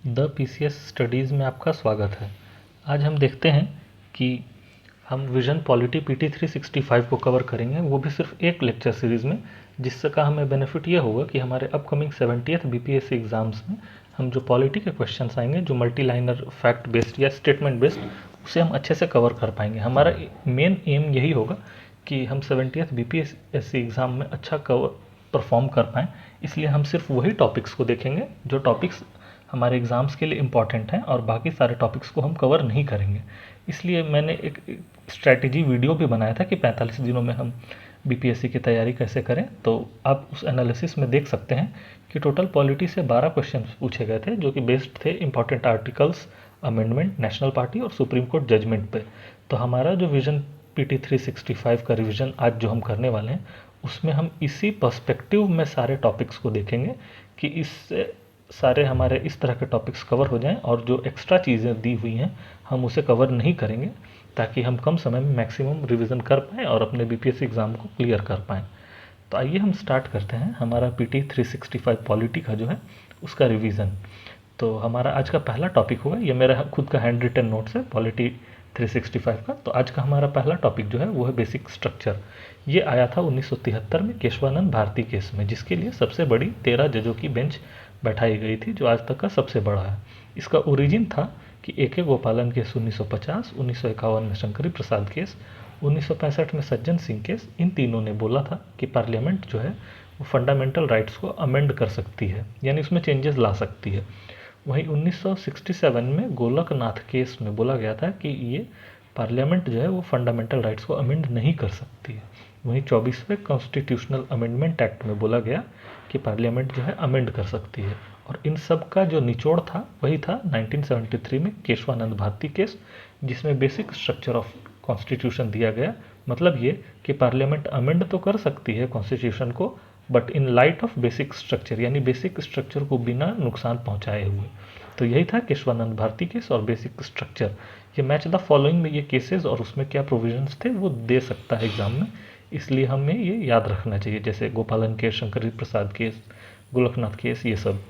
The PCS studies में आपका स्वागत है। आज हम देखते हैं कि हम विजन पॉलिटी पीटी 365 को कवर करेंगे, वो भी सिर्फ एक लेक्चर सीरीज़ में, जिससे का हमें बेनिफिट ये होगा कि हमारे अपकमिंग 70th बीपीएससी एग्ज़ाम्स में हम जो पॉलिटी के क्वेश्चंस आएंगे, जो मल्टी लाइनर फैक्ट बेस्ड या स्टेटमेंट बेस्ड, उसे हम अच्छे से कवर कर पाएंगे। हमारा मेन एम यही होगा कि हम 70th बीपीएससी एग्ज़ाम में अच्छा कवर परफॉर्म कर पाएँ। इसलिए हम सिर्फ वही टॉपिक्स को देखेंगे जो टॉपिक्स हमारे एग्ज़ाम्स के लिए इम्पॉर्टेंट हैं, और बाकी सारे टॉपिक्स को हम कवर नहीं करेंगे। इसलिए मैंने एक स्ट्रैटेजी वीडियो भी बनाया था कि 45 दिनों में हम बीपीएससी की तैयारी कैसे करें। तो आप उस एनालिसिस में देख सकते हैं कि टोटल पॉलिटी से 12 क्वेश्चन पूछे गए थे, जो कि बेस्ड थे important articles, amendment, national party और सुप्रीम कोर्ट जजमेंट पे। तो हमारा जो विजन पीटी 365 का रिवीजन आज जो हम करने वाले हैं, उसमें हम इसी पर्सपेक्टिव में सारे टॉपिक्स को देखेंगे कि इससे सारे हमारे इस तरह के टॉपिक्स कवर हो जाएं, और जो एक्स्ट्रा चीज़ें दी हुई हैं हम उसे कवर नहीं करेंगे, ताकि हम कम समय में मैक्सिमम रिवीजन कर पाएँ और अपने बीपीएससी एग्ज़ाम को क्लियर कर पाएँ। तो आइए हम स्टार्ट करते हैं हमारा पीटी 365 पॉलिटी का जो है उसका रिवीजन। तो हमारा आज का पहला टॉपिक होगा, ये मेरा खुद का हैंड रिटन नोट्स है पॉलिटी 365 का। तो आज का हमारा पहला टॉपिक जो है वो है बेसिक स्ट्रक्चर। ये आया था 1973 में केशवानंद भारती केस में, जिसके लिए सबसे बड़ी 13 जजों की बेंच बैठाई गई थी, जो आज तक का सबसे बड़ा है। इसका ओरिजिन था कि ए.के. गोपालन केस 1950, 1951 में शंकरी प्रसाद केस, 1965 में सज्जन सिंह केस, इन तीनों ने बोला था कि पार्लियामेंट जो है वो फंडामेंटल राइट्स को अमेंड कर सकती है, यानी उसमें चेंजेस ला सकती है। वहीं 1967 में गोलकनाथ केस में बोला गया था कि ये पार्लियामेंट जो है वो फंडामेंटल राइट्स को अमेंड नहीं कर सकती है। वहीं 24वें कॉन्स्टिट्यूशनल अमेंडमेंट एक्ट में बोला गया कि पार्लियामेंट जो है अमेंड कर सकती है। और इन सब का जो निचोड़ था वही था 1973 में केशवानंद भारती केस, जिसमें बेसिक स्ट्रक्चर ऑफ कॉन्स्टिट्यूशन दिया गया। मतलब ये कि पार्लियामेंट अमेंड तो कर सकती है कॉन्स्टिट्यूशन को, but in light of basic structure, यानी बेसिक स्ट्रक्चर को बिना नुकसान पहुंचाए हुए। तो यही था केशवानंद भारती केस और बेसिक स्ट्रक्चर। ये मैच द फॉलोइंग में ये केसेस और उसमें क्या प्रोविजंस थे वो दे सकता है एग्जाम में, इसलिए हमें ये याद रखना चाहिए, जैसे गोपालन case, Shankar Prasad case, Golaknath case, ये सब।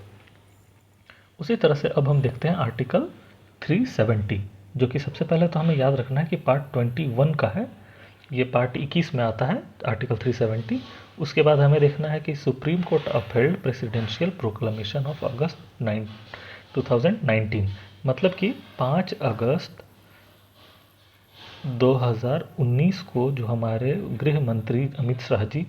उसी तरह से अब हम देखते हैं आर्टिकल 370, जो कि सबसे पहले तो हमें याद रखना है कि पार्ट 21 का है, ये पार्ट 21 में आता है आर्टिकल 370। उसके बाद हमें देखना है कि supreme court upheld presidential proclamation of अगस्त 2019, मतलब कि 5 अगस्त 2019 को जो हमारे गृह मंत्री अमित शाह जी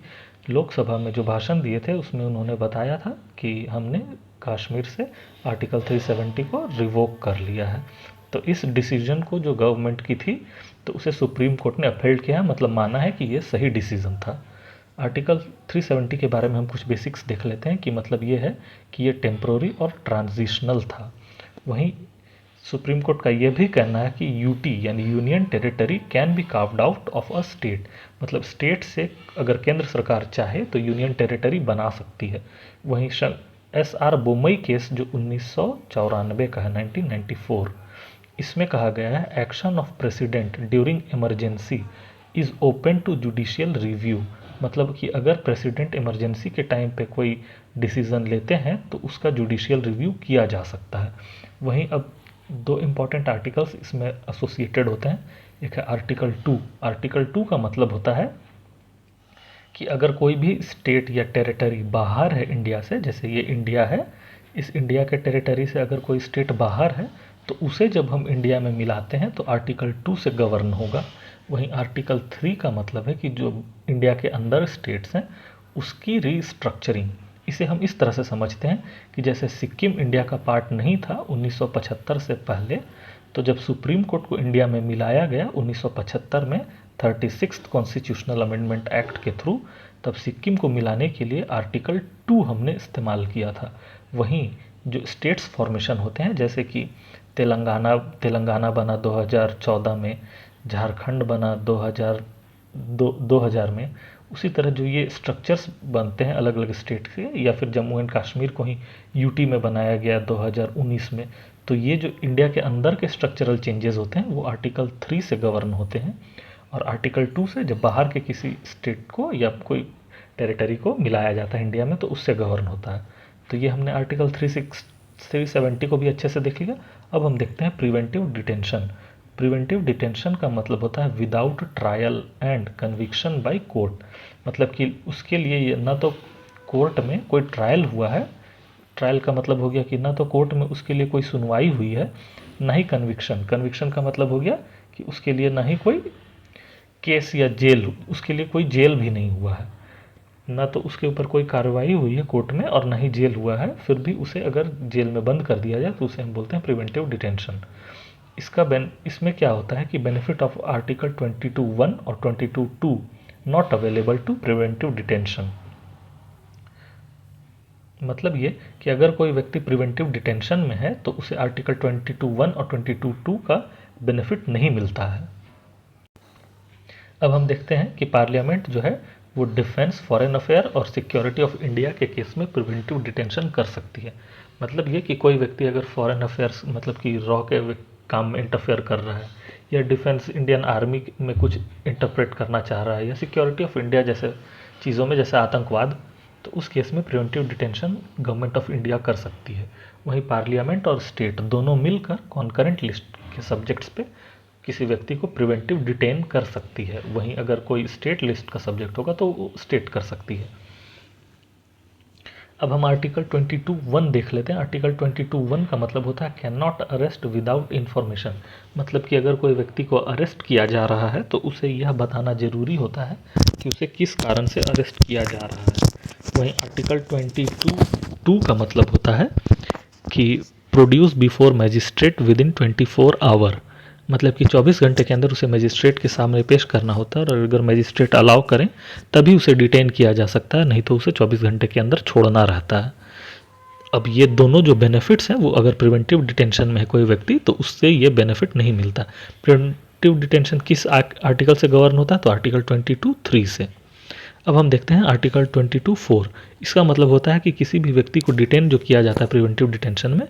लोकसभा में जो भाषण दिए थे, उसमें उन्होंने बताया था कि हमने कश्मीर से आर्टिकल 370 को रिवोक कर लिया है। तो इस डिसीजन को जो गवर्नमेंट की थी, तो उसे सुप्रीम कोर्ट ने अपहेल्ड किया, मतलब माना है कि ये सही डिसीजन था। आर्टिकल 370 के बारे में हम कुछ बेसिक्स देख लेते हैं कि मतलब ये है कि ये टेम्प्रोरी और ट्रांजिशनल था। वहीं सुप्रीम कोर्ट का ये भी कहना है कि यूटी यानी union territory can be carved out of a state, मतलब स्टेट से अगर केंद्र सरकार चाहे तो यूनियन टेरिटरी बना सकती है। वहीं एस.आर. बोमई केस जो 1994 का है, 1994, इसमें कहा गया है action of president during emergency is open to judicial review, मतलब कि अगर प्रेसिडेंट इमरजेंसी के टाइम पे कोई डिसीज़न लेते हैं तो उसका जुडिशियल रिव्यू किया जा सकता है। वहीं अब दो इम्पॉर्टेंट आर्टिकल्स इसमें एसोसिएटेड होते हैं। एक है आर्टिकल 2। आर्टिकल 2 का मतलब होता है कि अगर कोई भी स्टेट या टेरिटरी बाहर है इंडिया से, जैसे ये इंडिया है, इस इंडिया के टेरिटरी से अगर कोई स्टेट बाहर है तो उसे जब हम इंडिया में मिलाते हैं तो आर्टिकल 2 से गवर्न होगा। वहीं आर्टिकल 3 का मतलब है कि जो इंडिया के अंदर स्टेट्स हैं उसकी रीस्ट्रक्चरिंग। इसे हम इस तरह से समझते हैं कि जैसे सिक्किम इंडिया का पार्ट नहीं था 1975 से पहले, तो जब सुप्रीम कोर्ट को इंडिया में मिलाया गया 1975 में 36th कॉन्स्टिट्यूशनल अमेंडमेंट एक्ट के थ्रू, तब सिक्किम को मिलाने के लिए आर्टिकल 2 हमने इस्तेमाल किया था। वहीं जो स्टेट्स फॉर्मेशन होते हैं, जैसे कि तेलंगाना बना 2014 में, झारखंड बना 2000 में, उसी तरह जो ये स्ट्रक्चर्स बनते हैं अलग अलग स्टेट के, या फिर जम्मू एंड कश्मीर को ही यूटी में बनाया गया 2019 में, तो ये जो इंडिया के अंदर के स्ट्रक्चरल चेंजेस होते हैं वो आर्टिकल 3 से गवर्न होते हैं, और आर्टिकल 2 से जब बाहर के किसी स्टेट को या कोई टेरिटरी को मिलाया जाता है इंडिया में तो उससे गवर्न होता है। तो ये हमने आर्टिकल 370 को भी अच्छे से देख लिया। अब हम देखते हैं प्रिवेंटिव डिटेंशन। प्रिवेंटिव डिटेंशन का मतलब होता है without trial and conviction by court. मतलब कि उसके लिए ये ना तो कोर्ट में कोई ट्रायल हुआ है, ट्रायल का मतलब हो गया कि ना तो कोर्ट में उसके लिए कोई सुनवाई हुई है, ना ही कन्विक्शन। कन्विक्शन का मतलब हो गया कि उसके लिए ना ही कोई केस या जेल, उसके लिए कोई जेल भी नहीं हुआ है, ना तो उसके ऊपर कोई कार्रवाई हुई है कोर्ट में और ना ही जेल हुआ है, फिर भी उसे अगर जेल में बंद कर दिया जाए तो उसे हम बोलते हैं प्रिवेंटिव डिटेंशन। इसमें क्या होता है कि बेनिफिट ऑफ आर्टिकल 22(1) और 22(2) not available to preventive detention. मतलब ये कि अगर कोई व्यक्ति प्रिवेंटिव डिटेंशन में है तो उसे आर्टिकल 22(1) और 22(2) का बेनिफिट नहीं मिलता है। अब हम देखते हैं कि पार्लियामेंट जो है वो डिफेंस, फॉरेन अफेयर और सिक्योरिटी ऑफ इंडिया के केस में प्रिवेंटिव डिटेंशन कर सकती है। मतलब ये कि कोई व्यक्ति अगर फॉरेन अफेयर्स मतलब कि रॉ के काम में इंटरफेयर कर रहा है, या डिफेंस इंडियन आर्मी में कुछ इंटरप्रेट करना चाह रहा है, या सिक्योरिटी ऑफ इंडिया जैसे चीज़ों में, जैसे आतंकवाद, तो उस केस में preventive detention government of India कर सकती है। वहीं पार्लियामेंट और स्टेट दोनों मिलकर कॉन्करेंट लिस्ट के सब्जेक्ट्स पे किसी व्यक्ति को प्रिवेंटिव डिटेन कर सकती है। वहीं अगर कोई स्टेट लिस्ट का सब्जेक्ट होगा तो वो स्टेट कर सकती है। अब हम आर्टिकल 22(1) देख लेते हैं। आर्टिकल 22(1) का मतलब होता है can not arrest without information. मतलब कि अगर कोई व्यक्ति को अरेस्ट किया जा रहा है तो उसे यह बताना जरूरी होता है कि उसे किस कारण से अरेस्ट किया जा रहा है। वहीं आर्टिकल 22(2) का मतलब होता है कि produce before magistrate within 24 hour. मतलब कि 24 घंटे के अंदर उसे मजिस्ट्रेट के सामने पेश करना होता है, और अगर मजिस्ट्रेट अलाउ करें तभी उसे डिटेन किया जा सकता है, नहीं तो उसे 24 घंटे के अंदर छोड़ना रहता है। अब ये दोनों जो बेनिफिट्स हैं वो अगर प्रिवेंटिव डिटेंशन में है कोई व्यक्ति तो उससे ये बेनिफिट नहीं मिलता। प्रिवेंटिव डिटेंशन किस आर्टिकल से गवर्न होता है? तो आर्टिकल 22(3) से। अब हम देखते हैं आर्टिकल 22(4). इसका मतलब होता है कि किसी भी व्यक्ति को डिटेन जो किया जाता है प्रिवेंटिव डिटेंशन में,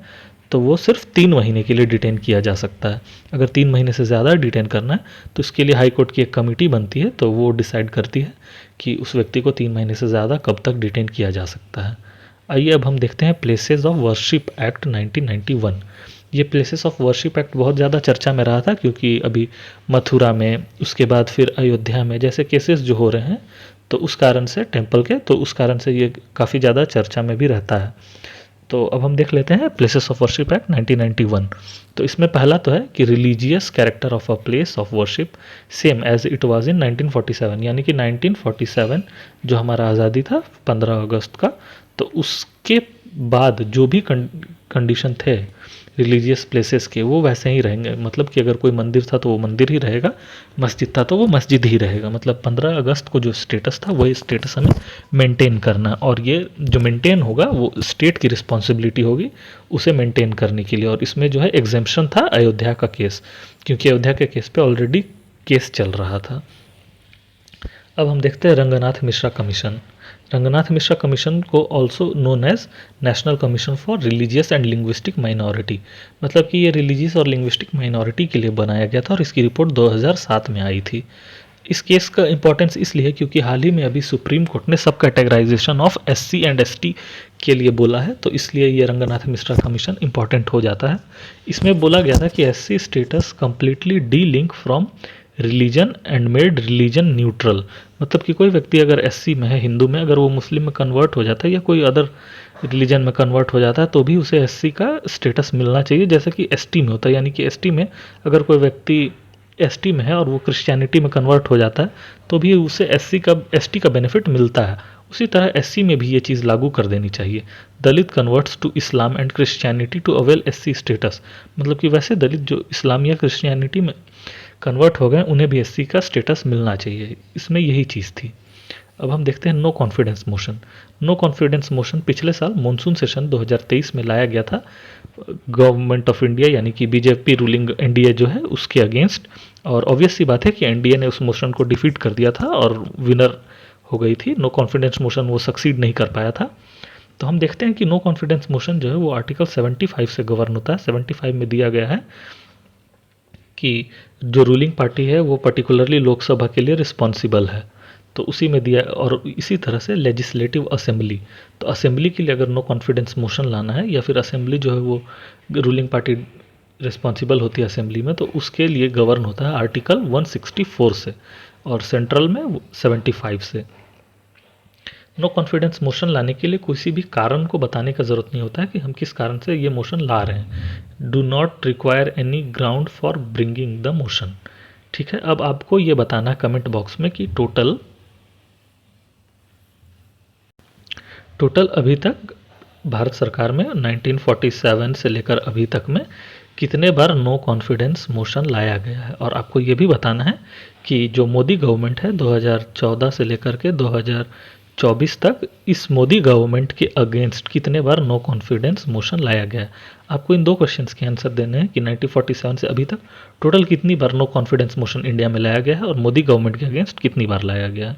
तो वो सिर्फ 3 महीने के लिए डिटेन किया जा सकता है। अगर 3 महीने से ज़्यादा डिटेन करना है तो इसके लिए हाई कोर्ट की एक कमेटी बनती है, तो वो डिसाइड करती है कि उस व्यक्ति को 3 महीने से ज़्यादा कब तक डिटेन किया जा सकता है। आइए अब हम देखते हैं प्लेसेस ऑफ वर्शिप एक्ट 1991। ये प्लेसेस ऑफ वर्शिप एक्ट बहुत ज़्यादा चर्चा में रहा था, क्योंकि अभी मथुरा में, उसके बाद फिर अयोध्या में जैसे केसेस जो हो रहे हैं, तो उस कारण से टेम्पल के, तो उस कारण से ये काफ़ी ज़्यादा चर्चा में भी रहता है। तो अब हम देख लेते हैं प्लेसेस ऑफ वर्शिप एक्ट 1991। तो इसमें पहला तो है कि religious character of a place of worship same as it was in 1947। यानी कि 1947 जो हमारा आज़ादी था 15 अगस्त का, तो उसके बाद जो भी कंडीशन थे रिलीजियस प्लेसेस के, वो वैसे ही रहेंगे। मतलब कि अगर कोई मंदिर था तो वो मंदिर ही रहेगा, मस्जिद था तो वो मस्जिद ही रहेगा। मतलब 15 अगस्त को जो स्टेटस था वही स्टेटस हमें मेंटेन करना, और ये जो मेंटेन होगा वो स्टेट की रिस्पॉन्सिबिलिटी होगी उसे मेंटेन करने के लिए। और इसमें जो है एग्जेम्पशन था अयोध्या का केस, क्योंकि अयोध्या के केस पे ऑलरेडी केस चल रहा था। अब हम देखते हैं रंगनाथ मिश्रा कमीशन। रंगनाथ मिश्रा कमीशन को also known as national commission for religious and linguistic minority. मतलब कि ये रिलीजियस और लिंग्विस्टिक माइनॉरिटी के लिए बनाया गया था, और इसकी रिपोर्ट 2007 में आई थी। इस केस का इंपॉर्टेंस इसलिए है क्योंकि हाल ही में अभी सुप्रीम कोर्ट ने sub categorization of SC and ST के लिए बोला है, तो इसलिए ये रंगनाथ मिश्रा कमीशन इंपॉर्टेंट हो जाता है। इसमें बोला गया था कि SC status completely D link from religion and made religion neutral. मतलब कि कोई व्यक्ति अगर SC में है, हिंदू में, अगर वो मुस्लिम में कन्वर्ट हो जाता है या कोई अदर रिलीजन में कन्वर्ट हो जाता है तो भी उसे SC का स्टेटस मिलना चाहिए, जैसे कि ST में होता है। यानी कि ST में अगर कोई व्यक्ति ST में है और वो क्रिश्चियनिटी में कन्वर्ट हो जाता है तो भी उसे ST का बेनिफिट मिलता है। उसी तरह SC में भी ये चीज़ लागू कर देनी चाहिए। Dalit converts to Islam and Christianity to avail SC status. मतलब कि वैसे दलित जो इस्लाम या क्रिश्चियनिटी में कन्वर्ट हो गए उन्हें भी SC का स्टेटस मिलना चाहिए। इसमें यही चीज़ थी। अब हम देखते हैं no confidence motion. No confidence motion पिछले साल मॉनसून सेशन 2023 में लाया गया था गवर्नमेंट ऑफ इंडिया, यानी कि बीजेपी रूलिंग NDA जो है उसके अगेंस्ट। और ऑब्वियस सी बात है कि NDA ने उस मोशन को डिफीट कर दिया था और विनर हो गई थी। नो कॉन्फिडेंस मोशन वो सक्सीड नहीं कर पाया था। तो हम देखते हैं कि नो कॉन्फिडेंस मोशन जो है वो आर्टिकल 75 से गवर्न होता है। 75 में दिया गया है कि जो रूलिंग पार्टी है वो पर्टिकुलरली लोकसभा के लिए रिस्पॉन्सिबल है। तो उसी में दिया। और इसी तरह से लेजिस्लेटिव असेंबली, तो असेंबली के लिए अगर नो कॉन्फिडेंस मोशन लाना है या फिर असेंबली जो है वो रूलिंग पार्टी रिस्पॉन्सिबल होती है असेंबली में, तो उसके लिए गवर्न होता है आर्टिकल 164 से और सेंट्रल में 75 से। नो कॉन्फिडेंस मोशन लाने के लिए किसी भी कारण को बताने का ज़रूरत नहीं होता है कि हम किस कारण से ये मोशन ला रहे हैं। Do not require any ground for bringing the motion. ठीक है, अब आपको ये बताना है कमेंट बॉक्स में कि टोटल अभी तक भारत सरकार में 1947 से लेकर अभी तक में कितने बार नो कॉन्फिडेंस मोशन लाया गया है। और आपको ये भी बताना है कि जो मोदी गवर्नमेंट है 2014 से लेकर के 2024 तक, इस मोदी गवर्नमेंट के अगेंस्ट कितने बार नो कॉन्फिडेंस मोशन लाया गया है। आपको इन दो क्वेश्चंस के आंसर देने हैं कि 1947 से अभी तक टोटल कितनी बार नो कॉन्फिडेंस मोशन इंडिया में लाया गया है और मोदी गवर्नमेंट के अगेंस्ट कितनी बार लाया गया है।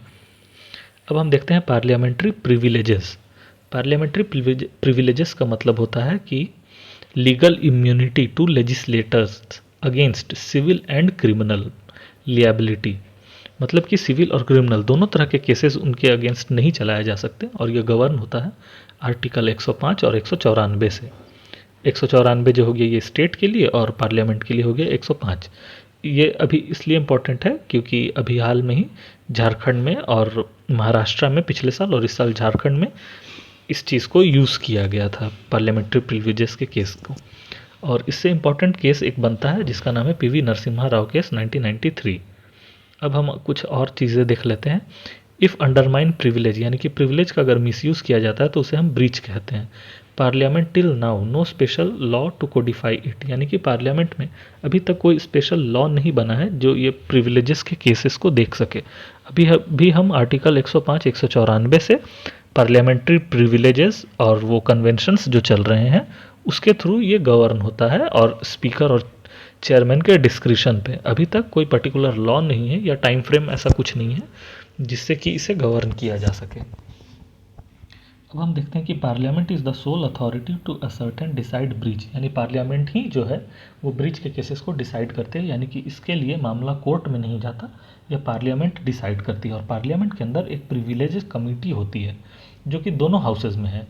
अब हम देखते हैं पार्लियामेंट्री प्रिविलेजेस। पार्लियामेंट्री प्रिविलेजेस का मतलब होता है कि legal immunity to legislators against civil and criminal liability. मतलब कि सिविल और क्रिमिनल दोनों तरह के केसेस उनके अगेंस्ट नहीं चलाए जा सकते और ये गवर्न होता है आर्टिकल 105 और 194 से। 194 जो हो गया ये स्टेट के लिए और पार्लियामेंट के लिए हो गया 105। ये अभी इसलिए इम्पोर्टेंट है क्योंकि अभी हाल में ही झारखंड में और महाराष्ट्र में पिछले साल और इस साल झारखंड में इस चीज़ को यूज़ किया गया था पार्लियामेंट्री प्रिविलेजेस के केस को। और इससे इम्पॉर्टेंट केस एक बनता है जिसका नाम है पीवी नरसिम्हा राव केस 1993। अब हम कुछ और चीज़ें देख लेते हैं। इफ़ अंडरमाइन प्रिविलेज, यानी कि प्रिविलेज का अगर मिसयूज़ किया जाता है तो उसे हम ब्रीच कहते हैं। Parliament till now no special law to codify it, यानी कि पार्लियामेंट में अभी तक कोई स्पेशल लॉ नहीं बना है जो ये प्रिविलेजेस के केसेस को देख सके। अभी भी हम आर्टिकल 105 194 से पार्लियामेंट्री प्रिविलेजेस और वो कन्वेंशंस जो चल रहे हैं उसके थ्रू ये गवर्न होता है और स्पीकर और चेयरमैन के डिस्क्रिशन पे। अभी तक कोई पर्टिकुलर लॉ नहीं है या टाइम फ्रेम ऐसा कुछ नहीं है जिससे कि इसे गवर्न किया जा सके। अब हम देखते हैं कि parliament is the sole authority to assert and decide breach, यानी पार्लियामेंट ही जो है वो ब्रीच के केसेस को डिसाइड करते हैं, यानी कि इसके लिए मामला कोर्ट में नहीं जाता, यह पार्लियामेंट डिसाइड करती है। और पार्लियामेंट के अंदर एक प्रिविलेज कमेटी होती है जो कि दोनों हाउसेज में है।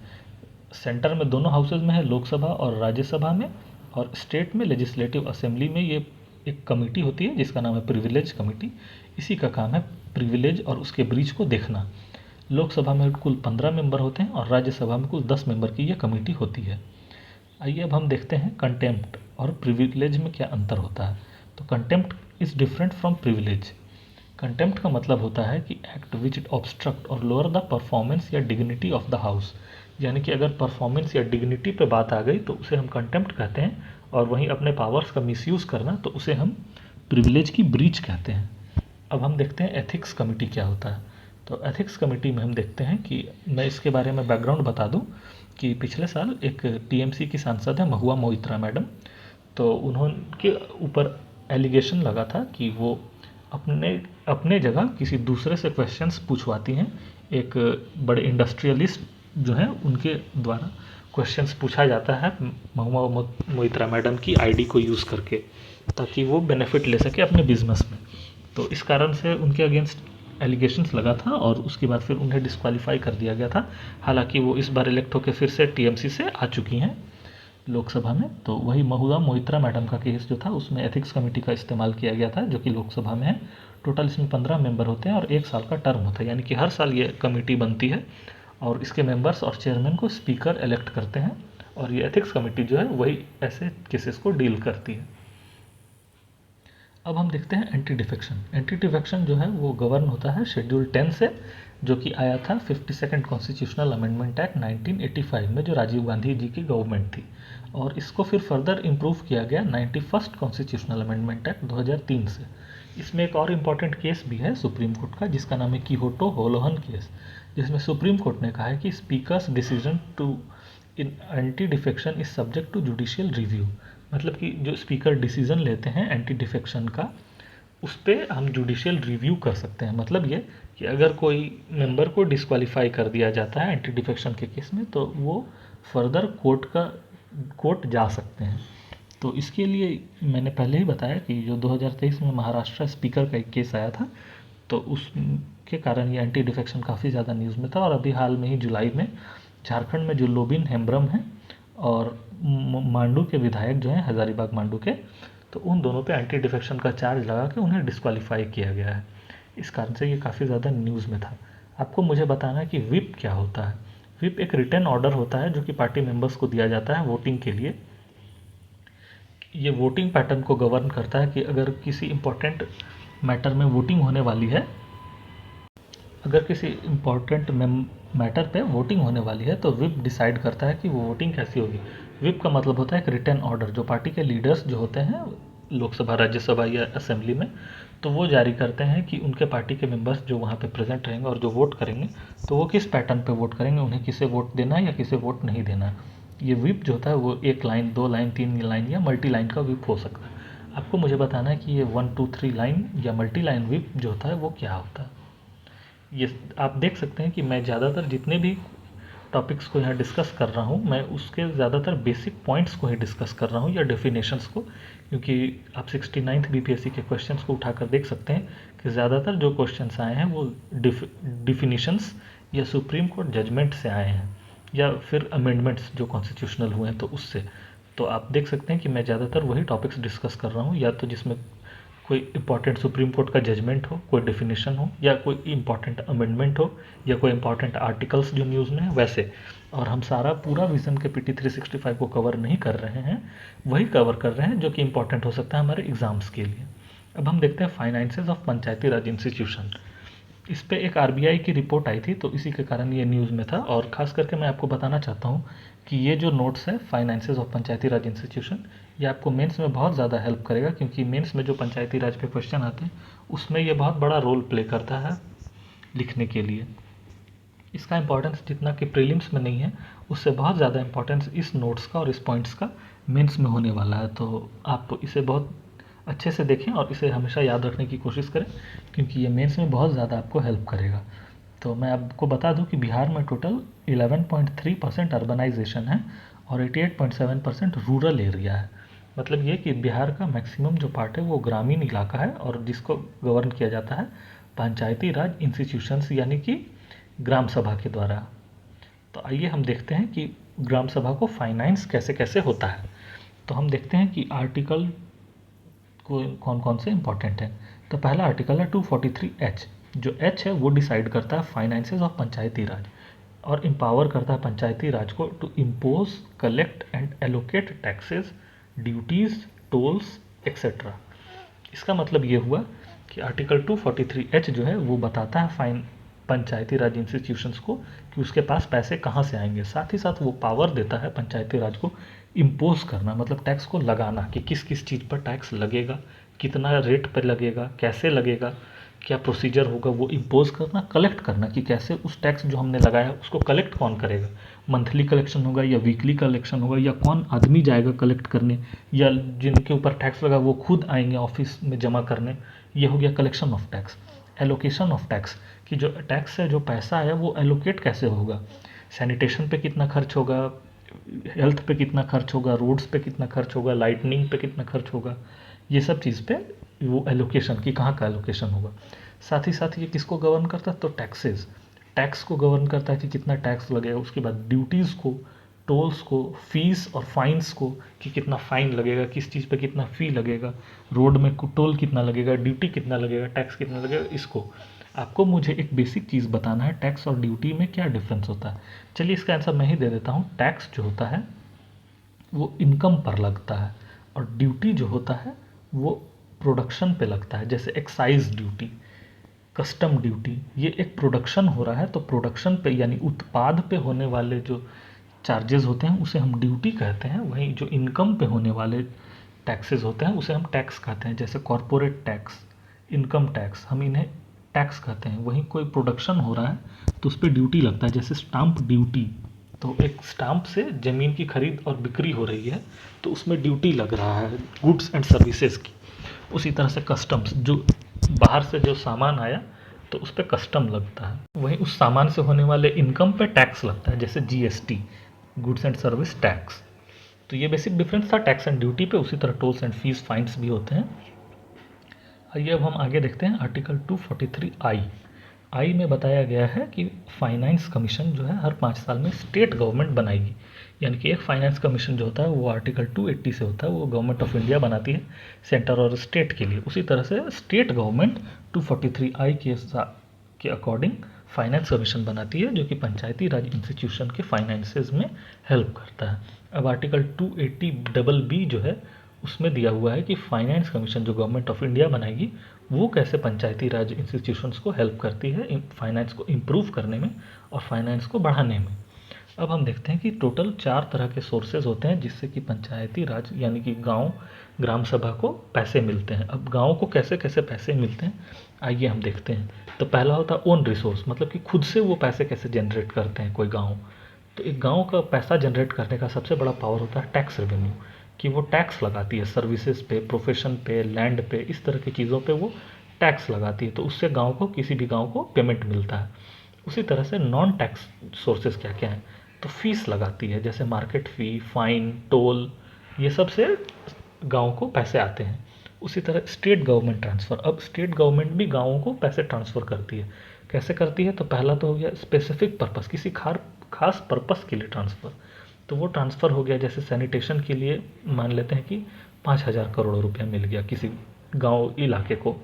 सेंटर में दोनों हाउसेज में है, लोकसभा और राज्यसभा में, और स्टेट में लेजिस्लेटिव असेंबली में ये एक कमेटी होती है जिसका नाम है प्रिविलेज कमेटी। इसी का काम है प्रिविलेज और उसके ब्रीच को देखना। लोकसभा में कुल 15 मेंबर होते हैं और राज्यसभा में कुल 10 मेंबर की यह कमेटी होती है। आइए अब हम देखते हैं कंटेम्प्ट और प्रिविलेज में क्या अंतर होता है। तो contempt is different from privilege. Contempt का मतलब होता है कि एक्ट विच ऑब्स्ट्रक्ट और लोअर द परफॉर्मेंस या डिग्निटी ऑफ द हाउस, यानी कि अगर परफॉर्मेंस या डिग्निटी पे बात आ गई तो उसे हम कंटेम्प्ट कहते हैं, और वहीं अपने पावर्स का मिसयूज़ करना तो उसे हम प्रिविलेज की ब्रीच कहते हैं। अब हम देखते हैं एथिक्स कमेटी क्या होता है। तो एथिक्स कमेटी में हम देखते हैं कि मैं इसके बारे में बैकग्राउंड बता दूं कि पिछले साल एक टीएमसी की सांसद है महुआ मोइत्रा मैडम, तो उन्होंने ऊपर एलिगेशन लगा था कि वो अपने जगह किसी दूसरे से क्वेश्चंस पूछवाती हैं। एक बड़े इंडस्ट्रियलिस्ट जो हैं उनके द्वारा क्वेश्चंस पूछा जाता है महुआ मोइत्रा मैडम की आईडी को यूज़ करके, ताकि वो बेनिफिट ले सके अपने बिजनेस में। तो इस कारण से उनके अगेंस्ट एलिगेशंस लगा था और उसके बाद फिर उन्हें डिस्क्वालीफाई कर दिया गया था। हालांकि वो इस बार इलेक्ट होकर फिर से टीएमसी से आ चुकी हैं लोकसभा में। तो वही महुआ मोइत्रा मैडम का केस जो था उसमें एथिक्स कमेटी का इस्तेमाल किया गया था जो कि लोकसभा में है। टोटल इसमें 15 मेंबर होते हैं और 1 साल का टर्म होता है, यानी कि हर साल ये कमेटी बनती है और इसके मेंबर्स और चेयरमैन को स्पीकर इलेक्ट करते हैं। और ये एथिक्स कमेटी जो है वही ऐसे केसेस को डील करती है। अब हम देखते हैं एंटी डिफेक्शन। एंटी डिफेक्शन जो है वो गवर्न होता है शेड्यूल 10 से, जो कि आया था 52nd कॉन्स्टिट्यूशनल अमेंडमेंट एक्ट 1985 में, जो राजीव गांधी जी की गवर्नमेंट थी। और इसको फिर फर्दर इम्प्रूव किया गया 91st कॉन्स्टिट्यूशनल अमेंडमेंट एक्ट 2003 से। इसमें एक और इम्पॉर्टेंट केस भी है सुप्रीम कोर्ट का जिसका नाम है किहोटो होलोहन केस, जिसमें सुप्रीम कोर्ट ने कहा है कि speaker's decision to in anti defection is subject to judicial review. मतलब कि जो स्पीकर डिसीजन लेते हैं एंटी डिफेक्शन का उस पर हम जुडिशियल रिव्यू कर सकते हैं। मतलब ये कि अगर कोई मेंबर को डिस्क्वालीफाई कर दिया जाता है एंटी डिफेक्शन के केस में तो वो फर्दर कोर्ट जा सकते हैं। तो इसके लिए मैंने पहले ही बताया कि जो 2023 में महाराष्ट्र स्पीकर का एक केस आया था तो उस के कारण ये एंटी डिफेक्शन काफ़ी ज़्यादा न्यूज़ में था। और अभी हाल में ही जुलाई में झारखंड में जो लोबिन हेम्ब्रम हैं और मांडू के विधायक जो हैं हजारीबाग मांडू के, तो उन दोनों पे एंटी डिफेक्शन का चार्ज लगा के उन्हें डिस्क्वालीफाई किया गया है। इस कारण से ये काफ़ी ज़्यादा न्यूज़ में था। आपको मुझे बताना है कि व्हिप क्या होता है। व्हिप एक रिटन ऑर्डर होता है जो कि पार्टी मेंबर्स को दिया जाता है वोटिंग के लिए। ये वोटिंग पैटर्न को गवर्न करता है कि अगर किसी इम्पोर्टेंट मैटर में वोटिंग होने वाली है, अगर किसी इम्पोर्टेंट मैटर पे वोटिंग होने वाली है तो व्हिप डिसाइड करता है कि वो वोटिंग कैसी होगी। व्हिप का मतलब होता है एक रिटन ऑर्डर जो पार्टी के लीडर्स जो होते हैं लोकसभा, राज्यसभा या असेंबली में, तो वो जारी करते हैं कि उनके पार्टी के मेंबर्स जो वहाँ पे प्रेजेंट रहेंगे और जो वोट करेंगे तो वो किस पैटर्न पे वोट करेंगे, उन्हें किसे वोट देना है या किसे वोट नहीं देना है। ये व्हिप जो होता है वो 1 लाइन, 2 लाइन, 3 लाइन या मल्टी लाइन का व्हिप हो सकता है। आपको मुझे बताना है कि ये 1, 2, 3 लाइन या मल्टी लाइन व्हिप जो होता है वो क्या होता है। ये आप देख सकते हैं कि मैं ज़्यादातर जितने भी टॉपिक्स को यहाँ डिस्कस कर रहा हूँ, मैं उसके ज़्यादातर बेसिक पॉइंट्स को ही डिस्कस कर रहा हूँ या डेफिनेशंस को, क्योंकि आप 69th बीपीएससी के क्वेश्चंस को उठाकर देख सकते हैं कि ज़्यादातर जो क्वेश्चंस आए हैं वो डिफिनीशंस या सुप्रीम कोर्ट जजमेंट से आए हैं या फिर अमेंडमेंट्स जो कॉन्स्टिट्यूशनल हुए हैं तो उससे। तो आप देख सकते हैं कि मैं ज़्यादातर वही टॉपिक्स डिस्कस कर रहा हूँ, या तो जिसमें कोई इंपॉर्टेंट सुप्रीम कोर्ट का जजमेंट हो, कोई डेफिनेशन हो, या कोई इंपॉर्टेंट अमेंडमेंट हो, या कोई इंपॉर्टेंट आर्टिकल्स जो न्यूज़ में है वैसे। और हम सारा पूरा विजन के पीटी 365 को कवर नहीं कर रहे हैं, वही कवर कर रहे हैं जो कि इंपॉर्टेंट हो सकता है हमारे एग्जाम्स के लिए। अब हम देखते हैं finances of Panchayati Raj institution. इस पे एक आरबीआई की रिपोर्ट आई थी तो इसी के कारण ये न्यूज़ में था। और ख़ास करके मैं आपको बताना चाहता हूँ कि ये जो नोट्स है finances of Panchayati Raj institution, ये आपको मेंस में बहुत ज़्यादा हेल्प करेगा, क्योंकि मेंस में जो पंचायती राज पे क्वेश्चन आते हैं उसमें ये बहुत बड़ा रोल प्ले करता है लिखने के लिए। इसका इंपॉर्टेंस जितना कि प्रीलिम्स में नहीं है, उससे बहुत ज़्यादा इंपॉर्टेंस इस नोट्स का और इस पॉइंट्स का मेंस में होने वाला है। तो आप इसे बहुत अच्छे से देखें और इसे हमेशा याद रखने की कोशिश करें, क्योंकि ये मेंस में बहुत ज़्यादा आपको हेल्प करेगा। तो मैं आपको बता दूं कि बिहार में टोटल 11.3% अर्बनाइजेशन है और 88.7% रूरल एरिया है। मतलब ये कि बिहार का मैक्सिमम जो पार्ट है वो ग्रामीण इलाका है और जिसको गवर्न किया जाता है पंचायती राज इंस्टीट्यूशंस यानी कि ग्राम सभा के द्वारा। तो आइए हम देखते हैं कि ग्राम सभा को फाइनेंस कैसे कैसे होता है। तो हम देखते हैं कि आर्टिकल कौन कौन से इंपॉर्टेंट हैं। तो पहला आर्टिकल है 243H। जो H है वो डिसाइड करता है फाइनेंसेस ऑफ पंचायती राज और एम्पावर करता है पंचायती राज को to impose, collect and allocate taxes, duties, tolls etcetera. इसका मतलब ये हुआ कि आर्टिकल 243H जो है वो बताता है पंचायती राज इंस्टीट्यूशंस को कि उसके पास पैसे कहाँ से आएंगे। साथ ही साथ वो पावर देता है पंचायती राज को इम्पोज करना, मतलब टैक्स को लगाना, कि किस किस चीज़ पर टैक्स लगेगा, कितना रेट पर लगेगा, कैसे लगेगा, क्या प्रोसीजर होगा, वो इम्पोज करना। कलेक्ट करना कि कैसे उस टैक्स जो हमने लगाया उसको कलेक्ट कौन करेगा, मंथली कलेक्शन होगा या वीकली कलेक्शन होगा, या कौन आदमी जाएगा कलेक्ट करने, या जिनके ऊपर टैक्स लगा वो खुद आएंगे ऑफिस में जमा करने। ये हो गया collection of tax. Allocation of tax कि जो टैक्स से जो पैसा है वो एलोकेट कैसे होगा, सैनिटेशन पे कितना खर्च होगा, हेल्थ पे कितना खर्च होगा, रोड्स पे कितना खर्च होगा, लाइटनिंग पे कितना खर्च होगा, ये सब चीज़ पे वो एलोकेशन कि कहाँ का एलोकेशन होगा। साथ ही साथ ये किसको गवर्न करता है, तो टैक्सेस, टैक्स को गवर्न करता है कि कितना टैक्स लगेगा। उसके बाद ड्यूटीज़ को, टोल्स को, फीस और फाइन्स को कि कितना फ़ाइन लगेगा, किस चीज़ पे कितना फ़ी लगेगा, रोड में टोल कितना लगेगा, ड्यूटी कितना लगेगा, टैक्स कितना लगेगा। इसको आपको मुझे एक बेसिक चीज़ बताना है, टैक्स और ड्यूटी में क्या डिफरेंस होता है। चलिए इसका आंसर मैं ही दे देता हूँ। टैक्स जो होता है वो इनकम पर लगता है और ड्यूटी जो होता है वो प्रोडक्शन पे लगता है। जैसे एक्साइज ड्यूटी, कस्टम ड्यूटी, ये एक प्रोडक्शन हो रहा है तो प्रोडक्शन पे यानी उत्पाद पे होने वाले जो चार्जेस होते हैं उसे हम ड्यूटी कहते हैं। वहीं जो इनकम पे होने वाले टैक्सेस होते हैं उसे हम टैक्स कहते हैं। जैसे कॉरपोरेट टैक्स, इनकम टैक्स, हम इन्हें टैक्स कहते हैं। वहीं कोई प्रोडक्शन हो रहा है तो उस पर ड्यूटी लगता है। जैसे स्टाम्प ड्यूटी, तो एक स्टाम्प से ज़मीन की खरीद और बिक्री हो रही है तो उसमें ड्यूटी लग रहा है गुड्स एंड सर्विसेज की। उसी तरह से कस्टम्स, जो बाहर से जो सामान आया तो उस पर कस्टम लगता है। वहीं उस सामान से होने वाले इनकम पे टैक्स लगता है, जैसे GST, goods and service tax. तो ये बेसिक डिफरेंस था टैक्स एंड ड्यूटी पे। उसी तरह टोल्स एंड फीस, फाइन्स भी होते हैं। आइए अब हम आगे देखते हैं आर्टिकल 243I। आई में बताया गया है कि फाइनेंस कमीशन जो है हर 5 साल में स्टेट गवर्नमेंट बनाएगी, यानी कि एक फाइनेंस कमीशन जो होता है वो आर्टिकल 280 से होता है, वो गवर्नमेंट ऑफ इंडिया बनाती है सेंटर और स्टेट के लिए। उसी तरह से स्टेट गवर्नमेंट 243 आई के अकॉर्डिंग फाइनेंस कमीशन बनाती है, जो कि पंचायती राज इंस्टीट्यूशन के फाइनेंसेस में हेल्प करता है। अब आर्टिकल 280 डबल बी जो है उसमें दिया हुआ है कि फाइनेंस कमीशन जो गवर्नमेंट ऑफ इंडिया बनाएगी वो कैसे पंचायती राज इंस्टीट्यूशंस को हेल्प करती है फाइनेंस को इम्प्रूव करने में और फाइनेंस को बढ़ाने में। अब हम देखते हैं कि टोटल 4 तरह के सोर्सेज होते हैं जिससे कि पंचायती राज यानी कि गांव ग्राम सभा को पैसे मिलते हैं। अब गांव को कैसे कैसे पैसे मिलते हैं आइए हम देखते हैं। तो पहला होता है ओन रिसोर्स, मतलब कि खुद से वो पैसे कैसे जनरेट करते हैं कोई गाँव। तो एक गाँव का पैसा जनरेट करने का सबसे बड़ा पावर होता है टैक्स रेवेन्यू, कि वो टैक्स लगाती है सर्विसेज पे, प्रोफेशन पे, लैंड पे, इस तरह की चीज़ों पे वो टैक्स लगाती है। तो उससे गांव को, किसी भी गांव को पेमेंट मिलता है। उसी तरह से नॉन टैक्स सोर्सेज क्या क्या हैं, तो फीस लगाती है, जैसे मार्केट फ़ी, फाइन, टोल, ये सब से गाँव को पैसे आते हैं। उसी तरह स्टेट गवर्नमेंट ट्रांसफ़र, अब स्टेट गवर्नमेंट भी गाँवों को पैसे ट्रांसफ़र करती है। कैसे करती है, तो पहला तो हो गया स्पेसिफिक पर्पस, किसी खास पर्पस के लिए ट्रांसफ़र। तो वो ट्रांसफ़र हो गया, जैसे सैनिटेशन के लिए मान लेते हैं कि 5,000 करोड़ रुपया मिल गया किसी गांव इलाके को,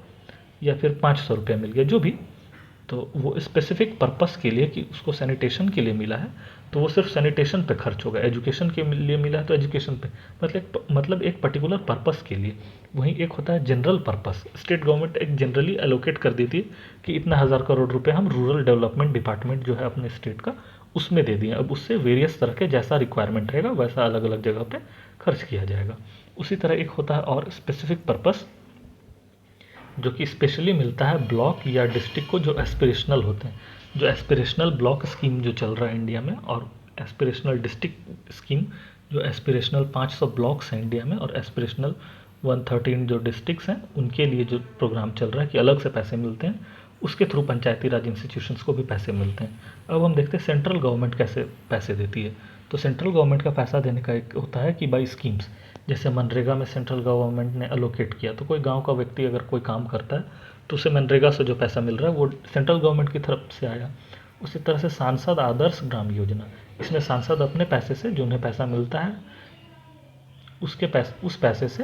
या फिर 500 रुपया मिल गया, जो भी। तो वो स्पेसिफिक पर्पस के लिए कि उसको सैनिटेशन के लिए मिला है तो वो सिर्फ सैनिटेशन पे खर्च होगा, एजुकेशन के लिए मिला है तो एजुकेशन पे, मतलब एक पर्टिकुलर पर्पस के लिए। वहीं एक होता है जनरल पर्पस, स्टेट गवर्नमेंट एक जनरली एलोकेट कर देती है कि इतना 1,000 करोड़ रुपए हम रूरल डेवलपमेंट डिपार्टमेंट जो है अपने स्टेट का उसमें दे दिए। अब उससे वेरियस तरह के जैसा रिक्वायरमेंट रहेगा वैसा अलग अलग जगह पे खर्च किया जाएगा। उसी तरह एक होता है और स्पेसिफिक पर्पस, जो कि स्पेशली मिलता है ब्लॉक या डिस्ट्रिक्ट को, जो एस्पिरेशनल होते हैं। जो एस्पिरेशनल ब्लॉक स्कीम जो चल रहा है इंडिया में, और एस्पिरेशनल डिस्ट्रिक्ट स्कीम, जो एस्पिरेशनल 500 ब्लॉक्स हैं इंडिया में और एस्पिरेशनल 113 जो डिस्ट्रिक्ट्स हैं, उनके लिए जो प्रोग्राम चल रहा है कि अलग से पैसे मिलते हैं, उसके थ्रू पंचायती राज इंस्टीट्यूशंस को भी पैसे मिलते हैं। अब हम देखते हैं सेंट्रल गवर्नमेंट कैसे पैसे देती है। तो सेंट्रल गवर्नमेंट का पैसा देने का एक होता है कि बाई स्कीम्स, जैसे मनरेगा में सेंट्रल गवर्नमेंट ने अलोकेट किया, तो कोई गांव का व्यक्ति अगर कोई काम करता है तो उसे मनरेगा से जो पैसा मिल रहा है वो सेंट्रल गवर्नमेंट की तरफ से आया। उसी तरह से सांसद आदर्श ग्राम योजना, इसमें सांसद अपने पैसे से जो उन्हें पैसा मिलता है उस पैसे से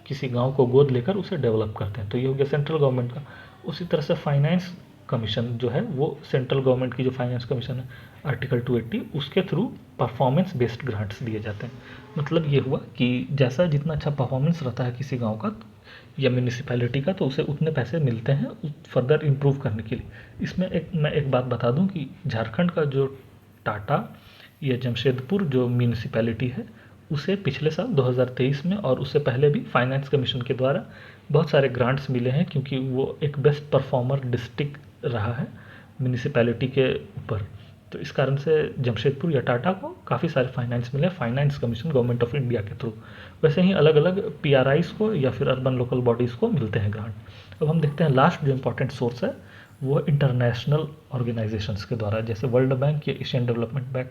किसी गांव को गोद लेकर उसे डेवलप करते हैं। तो ये हो गया सेंट्रल गवर्नमेंट का। उसी तरह से फाइनेंस कमीशन जो है वो सेंट्रल गवर्नमेंट की जो फाइनेंस कमीशन है आर्टिकल 280, उसके थ्रू परफॉर्मेंस बेस्ड ग्रांट्स दिए जाते हैं। मतलब ये हुआ कि जैसा जितना अच्छा परफॉर्मेंस रहता है किसी गांव का या म्यूनिसिपैलिटी का, तो उसे उतने पैसे मिलते हैं फर्दर इम्प्रूव करने के लिए। इसमें मैं एक बात बता दूं कि झारखंड का जो टाटा या जमशेदपुर जो म्यूनिसिपैलिटी है, उसे पिछले साल 2023 में और उससे पहले भी फाइनेंस कमीशन के द्वारा बहुत सारे ग्रांट्स मिले हैं, क्योंकि वो एक बेस्ट परफॉर्मर डिस्ट्रिक्ट रहा है म्यूनिसिपैलिटी के ऊपर। तो इस कारण से जमशेदपुर या टाटा को काफ़ी सारे फाइनेंस मिले finance commission government of India के थ्रू। वैसे ही अलग अलग पीआरआईज को या फिर अर्बन लोकल बॉडीज़ को मिलते हैं ग्रांट। अब हम देखते हैं लास्ट जो इम्पोर्टेंट सोर्स है वो इंटरनेशनल ऑर्गेनाइजेशंस के द्वारा, जैसे वर्ल्ड बैंक या एशियन डेवलपमेंट बैंक।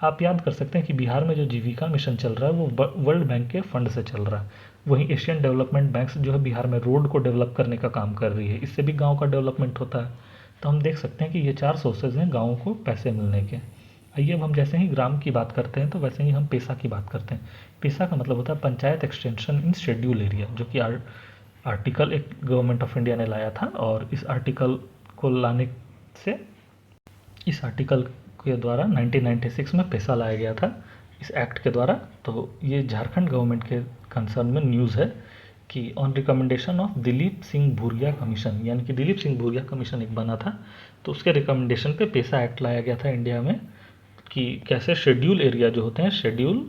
आप याद कर सकते हैं कि बिहार में जो जीविका मिशन चल रहा है वो वर्ल्ड बैंक के फंड से चल रहा है। वहीं एशियन डेवलपमेंट बैंक जो है बिहार में रोड को डेवलप करने का काम कर रही है, इससे भी गांव का डेवलपमेंट होता है। तो हम देख सकते हैं कि ये 4 सोर्सेज हैं गाँवों को पैसे मिलने के। आइए अब हम जैसे ही ग्राम की बात करते हैं तो वैसे ही हम पेशा की बात करते हैं। पेशा का मतलब होता है panchayat extension in schedule area, जो कि आर्टिकल एक गवर्नमेंट ऑफ इंडिया ने लाया था, और इस आर्टिकल को लाने से, इस आर्टिकल के द्वारा 1996 में पैसा लाया गया था इस एक्ट के द्वारा। तो ये झारखंड गवर्नमेंट के कंसर्न में न्यूज़ है कि on recommendation of Dilip Singh Bhuria commission, यानी कि दिलीप सिंह भूरिया कमीशन एक बना था, तो उसके रिकमेंडेशन पे पैसा एक्ट लाया गया था इंडिया में, कि कैसे शेड्यूल एरिया जो होते हैं शेड्यूल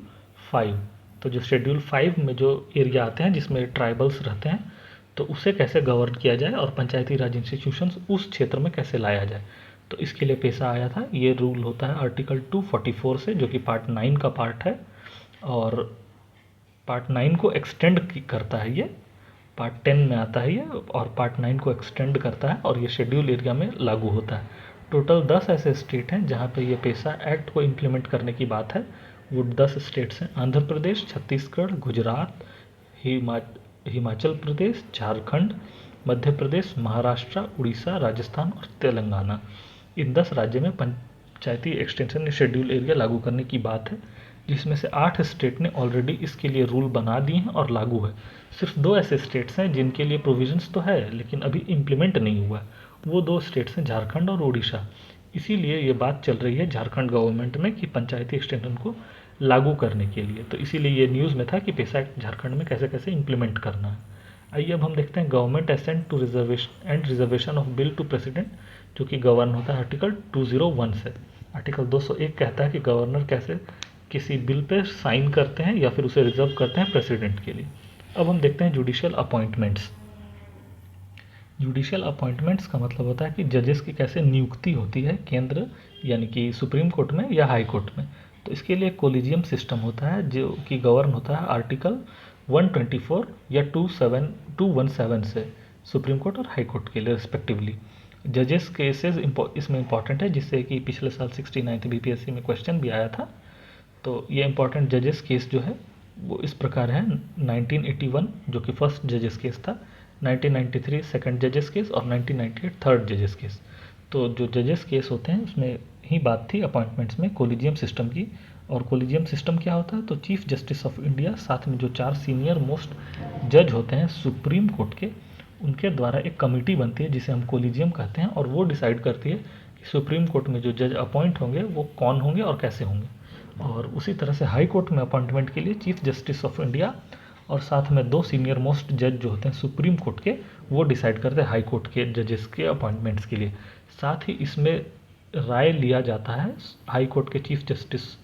5, तो जो शेड्यूल 5 में जो एरिया आते हैं जिसमें ट्राइबल्स रहते हैं, तो उसे कैसे गवर्न किया जाए और पंचायती राज इंस्टीट्यूशंस उस क्षेत्र में कैसे लाया जाए। तो इसके लिए पैसा आया था। ये रूल होता है आर्टिकल 244 से, जो कि पार्ट 9 का पार्ट है, और पार्ट 9 को एक्सटेंड करता है। ये पार्ट 10 में आता है ये, और पार्ट 9 को एक्सटेंड करता है, और ये शेड्यूल एरिया में लागू होता है। टोटल 10 ऐसे स्टेट हैं जहाँ पे ये पैसा एक्ट को इम्प्लीमेंट करने की बात है। वो 10 स्टेट्स हैं: आंध्र प्रदेश, छत्तीसगढ़, गुजरात, हिमाचल प्रदेश, झारखंड, मध्य प्रदेश, महाराष्ट्र, उड़ीसा, राजस्थान और तेलंगाना। इन 10 राज्यों में पंचायती एक्सटेंशन शेड्यूल एरिया लागू करने की बात है, जिसमें से 8 स्टेट ने ऑलरेडी इसके लिए रूल बना दिए हैं और लागू है। सिर्फ 2 ऐसे स्टेट्स हैं जिनके लिए प्रोविजंस तो है लेकिन अभी इम्प्लीमेंट नहीं हुआ। वो 2 स्टेट्स हैं झारखंड और उड़ीसा। इसीलिए ये बात चल रही है झारखंड गवर्नमेंट में कि पंचायती एक्सटेंशन को लागू करने के लिए। तो इसीलिए ये न्यूज़ में था कि पैसा एक्ट झारखंड में कैसे कैसे इम्प्लीमेंट करना है। आइए अब हम देखते हैं government assent to reservation and reservation of bill to president, जो कि गवर्न होता है आर्टिकल 201 से। आर्टिकल 201 कहता है कि गवर्नर कैसे किसी बिल पे साइन करते हैं या फिर उसे रिजर्व करते हैं प्रेसिडेंट के लिए। अब हम देखते हैं जुडिशियल अपॉइंटमेंट्स। जुडिशियल अपॉइंटमेंट्स का मतलब होता है कि जजेस की कैसे नियुक्ति होती है केंद्र यानी कि सुप्रीम कोर्ट में या हाई कोर्ट में। तो इसके लिए कोलिजियम सिस्टम होता है जो कि गवर्न होता है आर्टिकल 124 या 217 से सुप्रीम कोर्ट और हाई कोर्ट के लिए रिस्पेक्टिवली। जजेस केसेस इसमें इंपॉर्टेंट है, जिससे कि पिछले साल 69th बीपीएससी में क्वेश्चन भी आया था। तो ये इंपॉर्टेंट जजेस केस जो है वो इस प्रकार है। 1981 जो कि फर्स्ट जजेस केस था, 1993 सेकंड जजेस केस और 1998 थर्ड जजेस केस। तो जो जजेस केस होते हैं उसमें ही बात थी अपॉइंटमेंट्स में कोलिजियम सिस्टम की। और कोलिजियम सिस्टम क्या होता है, तो चीफ जस्टिस ऑफ इंडिया साथ में जो 4 सीनियर मोस्ट जज होते हैं सुप्रीम कोर्ट के, उनके द्वारा एक कमेटी बनती है जिसे हम कोलिजियम कहते हैं, और वो डिसाइड करती है कि सुप्रीम कोर्ट में जो जज अपॉइंट होंगे वो कौन होंगे और कैसे होंगे। और उसी तरह से हाई कोर्ट में अपॉइंटमेंट के लिए चीफ जस्टिस ऑफ इंडिया और साथ में 2 सीनियर मोस्ट जज जो होते हैं सुप्रीम कोर्ट के, वो डिसाइड करते हैं हाई कोर्ट के जजेस के अपॉइंटमेंट्स के लिए। साथ ही इसमें राय लिया जाता है हाई कोर्ट के चीफ जस्टिस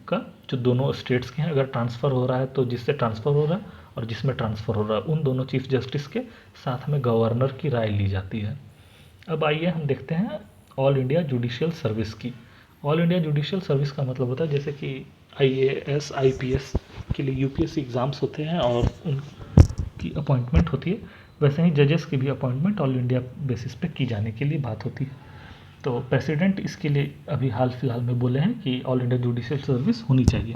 का, जो दोनों स्टेट्स के हैं। अगर ट्रांसफ़र हो रहा है तो जिससे ट्रांसफ़र हो रहा है और जिसमें ट्रांसफ़र हो रहा है उन दोनों चीफ जस्टिस के साथ में गवर्नर की राय ली जाती है। अब आइए हम देखते हैं ऑल इंडिया जुडिशियल सर्विस की। ऑल इंडिया जुडिशियल सर्विस का मतलब होता है जैसे कि IAS IPS के लिए UPSC एग्ज़ाम्स होते हैं और उनकी अपॉइंटमेंट होती है, वैसे ही जजेस की भी अपॉइंटमेंट ऑल इंडिया बेसिस पे की जाने के लिए बात होती है। तो प्रेसिडेंट इसके लिए अभी हाल फिलहाल में बोले हैं कि ऑल इंडिया जुडिशियल सर्विस होनी चाहिए।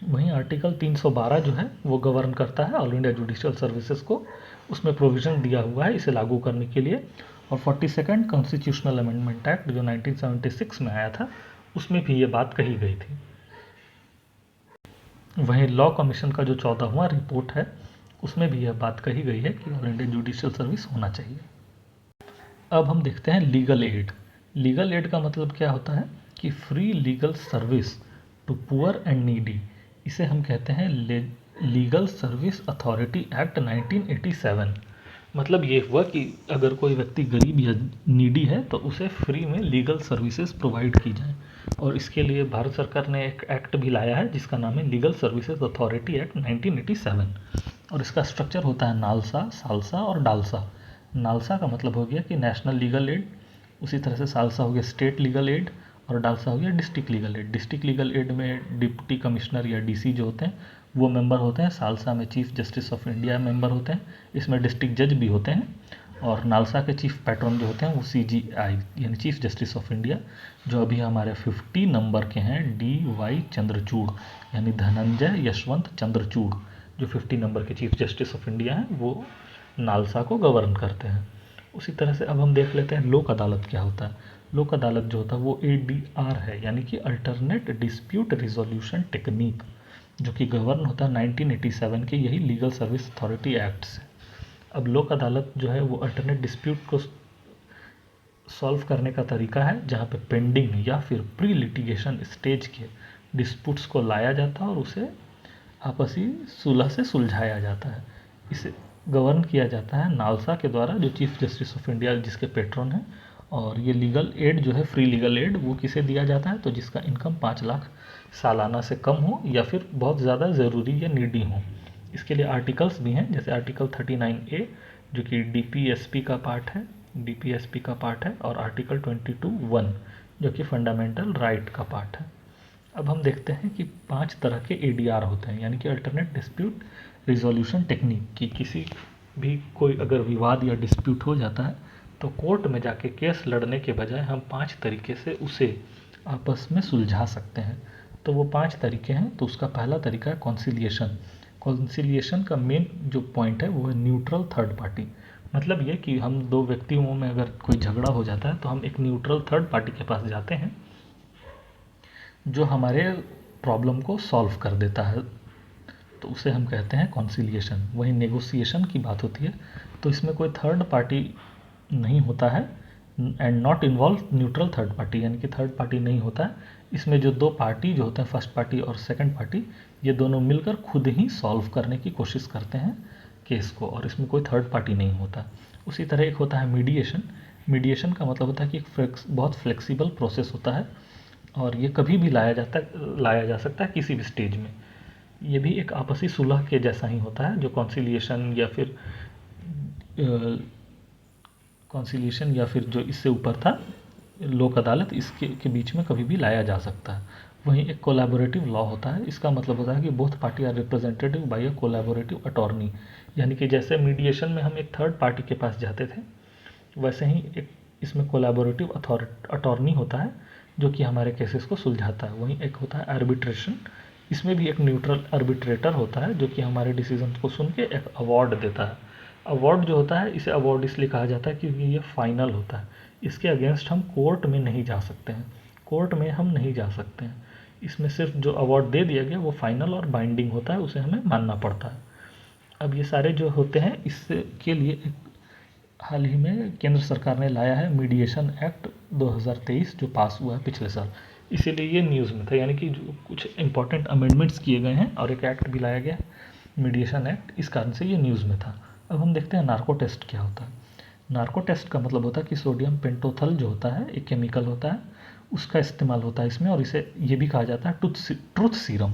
वहीं आर्टिकल 312 जो है वो गवर्न करता है ऑल इंडिया जुडिशियल सर्विसेज को। उसमें प्रोविज़न दिया हुआ है इसे लागू करने के लिए। और 42nd कॉन्स्टिट्यूशनल अमेंडमेंट एक्ट जो 1976 में आया था उसमें भी ये बात कही गई थी। वहीं लॉ कमीशन का जो 14वां रिपोर्ट है उसमें भी यह बात कही गई है कि ऑल इंडिया जुडिशियल सर्विस होना चाहिए। अब हम देखते हैं लीगल एड। लीगल एड का मतलब क्या होता है कि free legal service to poor and needy. इसे हम कहते हैं लीगल सर्विस अथॉरिटी एक्ट 1987। मतलब ये हुआ कि अगर कोई व्यक्ति गरीब या नीडी है तो उसे फ्री में लीगल सर्विसेज प्रोवाइड की जाए। और इसके लिए भारत सरकार ने एक एक्ट भी लाया है जिसका नाम है लीगल सर्विसेज अथॉरिटी एक्ट 1987। और इसका स्ट्रक्चर होता है नालसा, सालसा और डालसा। नालसा का मतलब हो गया कि नेशनल लीगल एड, उसी तरह से सालसा हो गया स्टेट लीगल एड, और डालसा हो गया district legal aid. District legal aid में डिप्टी कमिश्नर या DC जो होते हैं वो मेंबर होते हैं। सालसा में chief justice of India member होते हैं, इसमें डिस्ट्रिक्ट जज भी होते हैं। और नालसा के चीफ पैट्रन जो होते हैं वो CJI यानी चीफ जस्टिस ऑफ इंडिया, जो अभी हमारे 50 नंबर के हैं DY चंद्रचूड़ यानी धनंजय यशवंत चंद्रचूड़, जो 50 नंबर के चीफ जस्टिस ऑफ इंडिया हैं वो नालसा को गवर्न करते हैं। उसी तरह से अब हम देख लेते हैं लोक अदालत क्या होता है। लोक अदालत जो होता है वो ADR है यानी कि अल्टरनेट डिस्प्यूट रिजोल्यूशन टेक्निक, जो कि गवर्न होता है 1987 के यही लीगल सर्विस अथॉरिटी एक्ट से। अब लोक अदालत जो है वो अल्टरनेट डिस्प्यूट को सॉल्व करने का तरीका है जहाँ पे पेंडिंग या फिर प्री लिटिगेशन स्टेज के डिस्प्यूट्स को लाया जाता है और उसे आपसी सुलह से सुलझाया जाता है। इसे गवर्न किया जाता है नालसा के द्वारा, जो चीफ जस्टिस ऑफ इंडिया जिसके पेट्रन हैं। और ये लीगल एड जो है फ्री लीगल एड वो किसे दिया जाता है, तो जिसका इनकम 5 लाख सालाना से कम हो या फिर बहुत ज़्यादा ज़रूरी या नीडी हो। इसके लिए आर्टिकल्स भी हैं, जैसे आर्टिकल 39A जो कि DPSP का पार्ट है और आर्टिकल 22(1) जो कि फंडामेंटल राइट का पार्ट है। अब हम देखते हैं कि 5 तरह के ADR होते हैं यानी कि अल्टरनेट डिस्प्यूट रिजोल्यूशन टेक्निक, कि किसी भी कोई अगर विवाद या डिस्प्यूट हो जाता है तो कोर्ट में जाके केस लड़ने के बजाय हम 5 तरीके से उसे आपस में सुलझा सकते हैं। तो वो 5 तरीके हैं। तो उसका पहला तरीका है कॉन्सिलिएशन। कॉन्सिलिएशन का मेन जो पॉइंट है वो है न्यूट्रल थर्ड पार्टी। मतलब ये कि हम दो व्यक्तियों में अगर कोई झगड़ा हो जाता है तो हम एक न्यूट्रल थर्ड पार्टी के पास जाते हैं जो हमारे प्रॉब्लम को सॉल्व कर देता है, तो उसे हम कहते हैं कॉन्सिलिएशन। वहीं नेगोशिएशन की बात होती है तो इसमें कोई थर्ड पार्टी नहीं होता है and not involve neutral third party, यानी कि थर्ड पार्टी नहीं होता है। इसमें जो दो पार्टी जो होते हैं, फर्स्ट पार्टी और सेकंड पार्टी, ये दोनों मिलकर खुद ही सॉल्व करने की कोशिश करते हैं केस को, और इसमें कोई थर्ड पार्टी नहीं होता। उसी तरह एक होता है मीडिएशन। मीडिएशन का मतलब होता है कि एक बहुत फ्लेक्सिबल प्रोसेस होता है और ये कभी भी लाया जा सकता है किसी भी स्टेज में। ये भी एक आपसी सुलह के जैसा ही होता है, जो कॉन्सिलिएशन या फिर जो इससे ऊपर था लोक अदालत, इसके के बीच में कभी भी लाया जा सकता है। वहीं एक कोलैबोरेटिव लॉ होता है। इसका मतलब होता है कि both party are representative by a collaborative attorney, यानी कि जैसे मीडिएशन में हम एक थर्ड पार्टी के पास जाते थे, वैसे ही एक इसमें कोलैबोरेटिव अटॉर्नी होता है जो कि हमारे केसेस को सुलझाता है। वहीं एक होता है आर्बिट्रेशन। इसमें भी एक न्यूट्रल आर्बिट्रेटर होता है जो कि हमारे डिसीजन को सुन के एक अवार्ड देता है। अवार्ड जो होता है, इसे अवार्ड इसलिए कहा जाता है क्योंकि ये फाइनल होता है। इसके अगेंस्ट हम कोर्ट में नहीं जा सकते हैं, कोर्ट में हम नहीं जा सकते हैं। इसमें सिर्फ जो अवार्ड दे दिया गया वो फाइनल और बाइंडिंग होता है, उसे हमें मानना पड़ता है। अब ये सारे जो होते हैं, इससे के लिए एक हाल ही में केंद्र सरकार ने लाया है मीडिएशन एक्ट 2023 जो पास हुआ है पिछले साल, इसीलिए ये न्यूज़ में था। यानी कि जो कुछ इंपॉर्टेंट अमेंडमेंट्स किए गए हैं और एक एक्ट भी लाया गया है, मीडिएशन एक्ट, इस कारण से ये न्यूज़ में था। अब हम देखते हैं नार्को टेस्ट क्या होता है। नार्को टेस्ट का मतलब होता है कि सोडियम पेंटोथल जो होता है एक केमिकल होता है, उसका इस्तेमाल होता है इसमें, और इसे ये भी कहा जाता है ट्रुथ सीरम।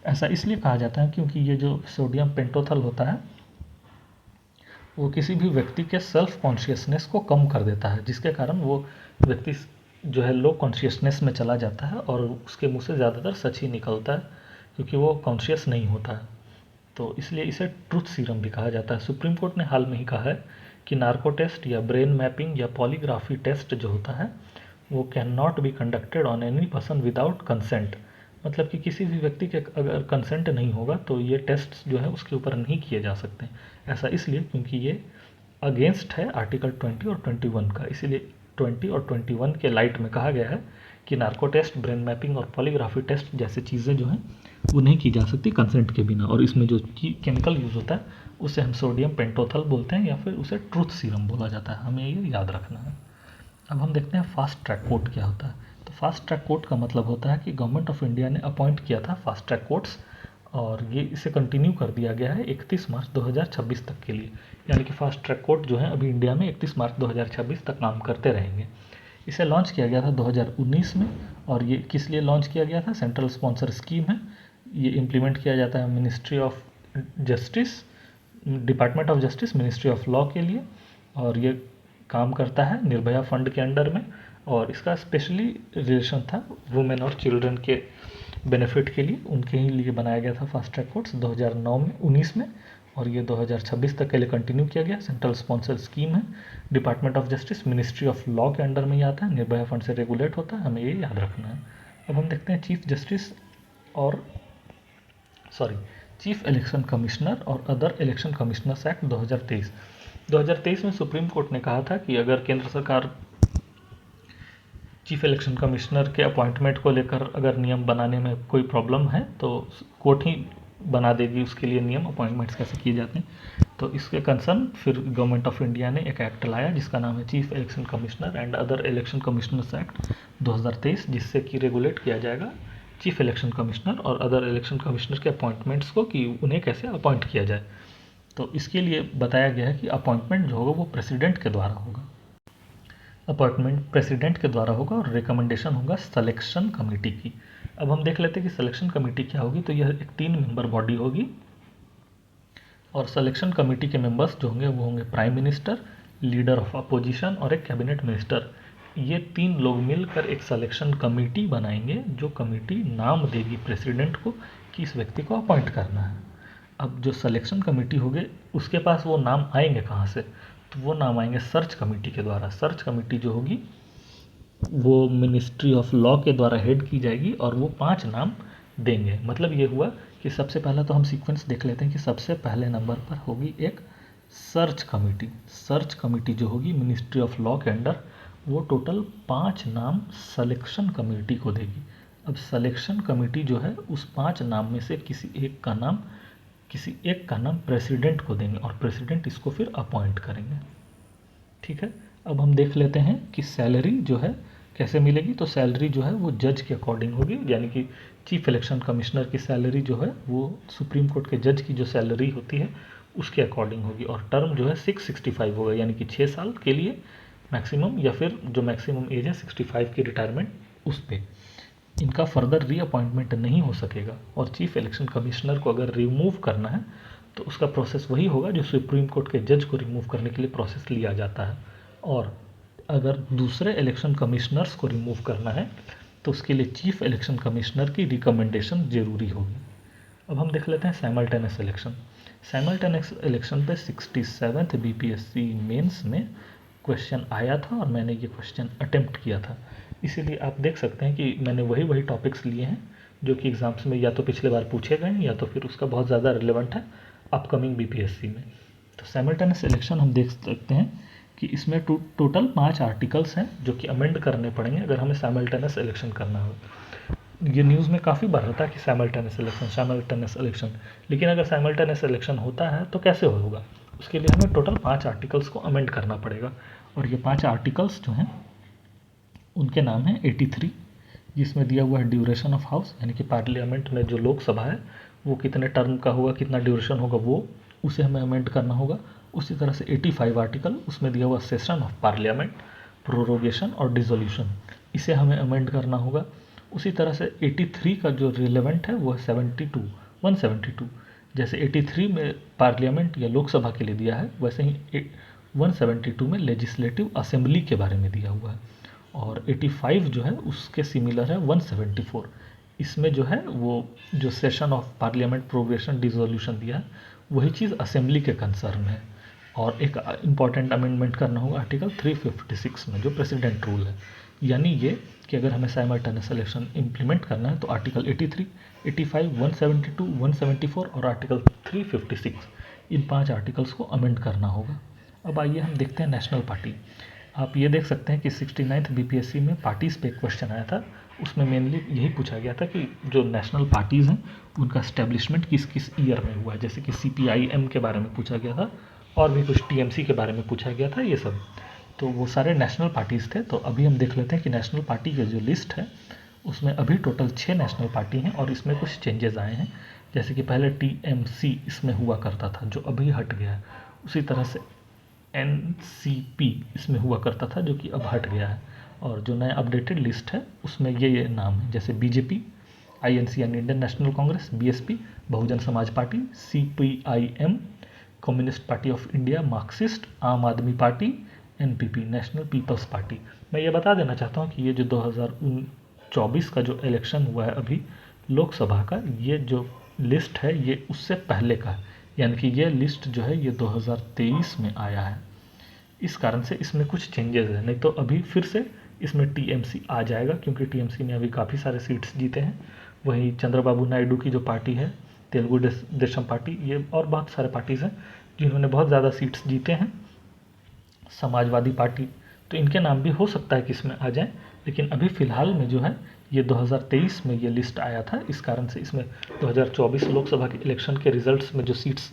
ऐसा इसलिए कहा जाता है क्योंकि ये जो सोडियम पेंटोथल होता है वो किसी भी व्यक्ति के सेल्फ कॉन्शियसनेस को कम कर देता है, जिसके कारण वो व्यक्ति जो है लो कॉन्शियसनेस में चला जाता है और उसके मुंह से ज़्यादातर सच ही निकलता है क्योंकि वो कॉन्शियस नहीं होता है। तो इसलिए इसे ट्रुथ सीरम भी कहा जाता है। सुप्रीम कोर्ट ने हाल में ही कहा है कि नार्को टेस्ट या ब्रेन मैपिंग या पॉलीग्राफी टेस्ट जो होता है वो can not be conducted on any person without consent. मतलब कि किसी भी व्यक्ति के अगर कंसेंट नहीं होगा तो ये टेस्ट जो है उसके ऊपर नहीं किए जा सकते। ऐसा इसलिए क्योंकि ये अगेंस्ट है आर्टिकल 20 और 21 का, इसीलिए 20 और 21 के लाइट में कहा गया है कि नार्को टेस्ट, ब्रेन मैपिंग और पॉलीग्राफी टेस्ट जैसे चीज़ें जो हैं वो नहीं की जा सकती कंसेंट के बिना। और इसमें जो केमिकल यूज़ होता है उसे हम सोडियम पेंटोथल बोलते हैं या फिर उसे ट्रुथ सीरम बोला जाता है, हमें ये याद रखना है। अब हम देखते हैं फास्ट ट्रैक कोर्ट क्या होता है। तो फास्ट ट्रैक कोर्ट का मतलब होता है कि गवर्नमेंट ऑफ इंडिया ने अपॉइंट किया था फास्ट ट्रैक कोर्ट्स, और ये इसे कंटिन्यू कर दिया गया है 31 मार्च 2026 तक के लिए। यानी कि फास्ट ट्रैक कोर्ट जो है अभी इंडिया में 31 मार्च 2026 तक काम करते रहेंगे। इसे लॉन्च किया गया था 2019 में, और ये किस लिए लॉन्च किया गया था? सेंट्रल स्पॉन्सर स्कीम है। ये इम्प्लीमेंट किया जाता है ministry of justice, department of justice, ministry of law के लिए, और ये काम करता है निर्भया फंड के अंडर में। और इसका स्पेशली रिलेशन था वुमेन और चिल्ड्रन के बेनिफिट के लिए, उनके ही लिए बनाया गया था फास्ट ट्रैक कोर्ट्स 2009 में 19 में, और ये 2026 तक के लिए कंटिन्यू किया गया। सेंट्रल स्पॉन्सर स्कीम है, department of justice, ministry of law के अंडर में ही आता है, निर्भया फंड से रेगुलेट होता है, हमें ये याद रखना है। अब हम देखते हैं चीफ इलेक्शन कमिश्नर और अदर इलेक्शन कमिश्नर्स एक्ट 2023। 2023 में सुप्रीम कोर्ट ने कहा था कि अगर केंद्र सरकार चीफ इलेक्शन कमिश्नर के अपॉइंटमेंट को लेकर अगर नियम बनाने में कोई प्रॉब्लम है तो कोर्ट ही बना देगी उसके लिए नियम, अपॉइंटमेंट्स कैसे किए जाते हैं। तो इसके कंसर्न फिर गवर्नमेंट ऑफ इंडिया ने एक एक्ट लाया जिसका नाम है chief election commissioner and other election commissioners act 2023, जिससे कि रेगुलेट किया जाएगा चीफ इलेक्शन कमिश्नर और अदर इलेक्शन कमिश्नर के अपॉइंटमेंट्स को कि उन्हें कैसे अपॉइंट किया जाए। तो इसके लिए बताया गया है कि अपॉइंटमेंट जो होगा वो प्रेसिडेंट के द्वारा होगा, अपॉइंटमेंट प्रेसिडेंट के द्वारा होगा, और रिकमेंडेशन होगा सिलेक्शन कमेटी की। अब हम देख लेते हैं कि सिलेक्शन कमेटी क्या होगी। तो यह एक 3 मेंबर बॉडी होगी, और सिलेक्शन कमेटी के मेंबर्स जो होंगे वो होंगे prime minister, leader of opposition और एक कैबिनेट मिनिस्टर। ये 3 लोग मिलकर एक सिलेक्शन कमेटी बनाएंगे, जो कमेटी नाम देगी प्रेसिडेंट को कि इस व्यक्ति को अपॉइंट करना है। अब जो सिलेक्शन कमेटी होगी उसके पास वो नाम आएंगे कहाँ से? तो वो नाम आएंगे सर्च कमेटी के द्वारा। सर्च कमेटी जो होगी वो मिनिस्ट्री ऑफ लॉ के द्वारा हेड की जाएगी, और वो 5 नाम देंगे। मतलब ये हुआ कि सबसे पहला तो हम सीक्वेंस देख लेते हैं कि सबसे पहले नंबर पर होगी एक सर्च कमेटी जो होगी मिनिस्ट्री ऑफ लॉ के अंडर, वो टोटल 5 नाम सिलेक्शन कमेटी को देगी। अब सिलेक्शन कमेटी जो है उस 5 नाम में से किसी एक का नाम प्रेसिडेंट को देंगे और प्रेसिडेंट इसको फिर अपॉइंट करेंगे। ठीक है, अब हम देख लेते हैं कि सैलरी जो है कैसे मिलेगी। तो सैलरी जो है वो जज के अकॉर्डिंग होगी, यानी कि चीफ इलेक्शन कमिश्नर की सैलरी जो है वो सुप्रीम कोर्ट के जज की जो सैलरी होती है उसके अकॉर्डिंग होगी। और टर्म जो है 665 होगा, यानी कि 6 साल के लिए मैक्सिमम, या फिर जो मैक्सिमम एज है 65 की रिटायरमेंट, उस पर इनका फर्दर रीअपॉइंटमेंट नहीं हो सकेगा। और चीफ इलेक्शन कमिश्नर को अगर रिमूव करना है तो उसका प्रोसेस वही होगा जो सुप्रीम कोर्ट के जज को रिमूव करने के लिए प्रोसेस लिया जाता है। और अगर दूसरे इलेक्शन कमिश्नर्स को रिमूव करना है तो उसके लिए चीफ इलेक्शन कमिश्नर की रिकमेंडेशन ज़रूरी होगी। अब हम देख लेते हैं साइमल्टेनियस इलेक्शन। साइमल्टेनियस इलेक्शन पे 67th BPSC मेंस में क्वेश्चन आया था और मैंने ये क्वेश्चन अटेम्प्ट किया था, इसीलिए आप देख सकते हैं कि मैंने वही टॉपिक्स लिए हैं जो कि एग्ज़ाम्स में या तो पिछले बार पूछे गए हैं या तो फिर उसका बहुत ज़्यादा रिलेवेंट है अपकमिंग BPSC में। तो साइमल्टेनियस इलेक्शन हम देख सकते हैं कि इसमें टोटल 5 आर्टिकल्स हैं जो कि अमेंड करने पड़ेंगे अगर हमें साइमल्टेनियस इलेक्शन करना हो। ये न्यूज़ में काफ़ी बार रहता है कि साइमल्टेनियस इलेक्शन, लेकिन अगर साइमल्टेनियस इलेक्शन होता है तो कैसे होगा, उसके लिए हमें टोटल 5 आर्टिकल्स को अमेंड करना पड़ेगा। और ये 5 आर्टिकल्स जो हैं उनके नाम हैं 83, जिसमें दिया हुआ है ड्यूरेशन ऑफ हाउस, यानी कि पार्लियामेंट में जो लोकसभा है वो कितने टर्म का होगा, कितना ड्यूरेशन होगा, वो उसे हमें अमेंड करना होगा। उसी तरह से 85 आर्टिकल, उसमें दिया हुआ सेशन ऑफ पार्लियामेंट, प्रोरोगेशन और डिसोल्यूशन, इसे हमें अमेंड करना होगा। उसी तरह से 83 का जो रिलेवेंट है वो है 172। जैसे 83 में पार्लियामेंट या लोकसभा के लिए दिया है, वैसे ही 172 में लेजिस्लेटिव असेंबली के बारे में दिया हुआ है। और 85 जो है उसके सिमिलर है 174, इसमें जो है वो जो session of parliament, progression, dissolution दिया है वही चीज़ असेंबली के कंसर्न है। और एक इम्पॉर्टेंट अमेंडमेंट करना होगा आर्टिकल 356 में जो प्रेसिडेंट रूल है, यानी ये कि अगर हमें साइमल्टेनियस इलेक्शन इम्प्लीमेंट करना है तो आर्टिकल 83, 85, 172, 174 और आर्टिकल 356, इन 5 आर्टिकल्स को अमेंड करना होगा। अब आइए हम देखते हैं नेशनल पार्टी। आप ये देख सकते हैं कि 69th BPSC में पार्टीज़ पे एक क्वेश्चन आया था, उसमें मेनली यही पूछा गया था कि जो नेशनल पार्टीज़ हैं उनका स्टैब्लिशमेंट किस किस ईयर में हुआ है। जैसे कि CPIM के बारे में पूछा गया था और भी कुछ TMC के बारे में पूछा गया था, ये सब तो वो सारे नेशनल पार्टीज़ थे। तो अभी हम देख लेते हैं कि नेशनल पार्टी की जो लिस्ट है उसमें अभी टोटल 6 नेशनल पार्टी हैं और इसमें कुछ चेंजेस आए हैं। जैसे कि पहले TMC इसमें हुआ करता था जो अभी हट गया है, उसी तरह से NCP इसमें हुआ करता था जो कि अब हट गया है। और जो नया अपडेटेड लिस्ट है उसमें ये नाम है, जैसे BJP, INC यानी Indian national Congress, BSP Bahujan Samaj party, CPIM communist party of India, Marxist, Aam Aadmi party, NPP national people's party. मैं ये बता देना चाहता हूँ कि ये जो 2024 का जो इलेक्शन हुआ है अभी लोकसभा का, ये जो लिस्ट है ये उससे पहले का है, यानी कि ये लिस्ट जो है ये 2023 में आया है। इस कारण से इसमें कुछ चेंजेस है, नहीं तो अभी फिर से इसमें TMC आ जाएगा क्योंकि TMC ने अभी काफ़ी सारे सीट्स जीते हैं। वहीं चंद्रबाबू नायडू की जो पार्टी है तेलुगु देशम पार्टी, ये और बहुत सारे पार्टीज़ हैं जिन्होंने बहुत ज़्यादा सीट्स जीते हैं। समाजवादी पार्टी, तो इनके नाम भी हो सकता है कि इसमें आ जाएं, लेकिन अभी फ़िलहाल में जो है ये 2023 में ये लिस्ट आया था, इस कारण से इसमें 2024 लोकसभा के इलेक्शन के रिजल्ट्स में जो सीट्स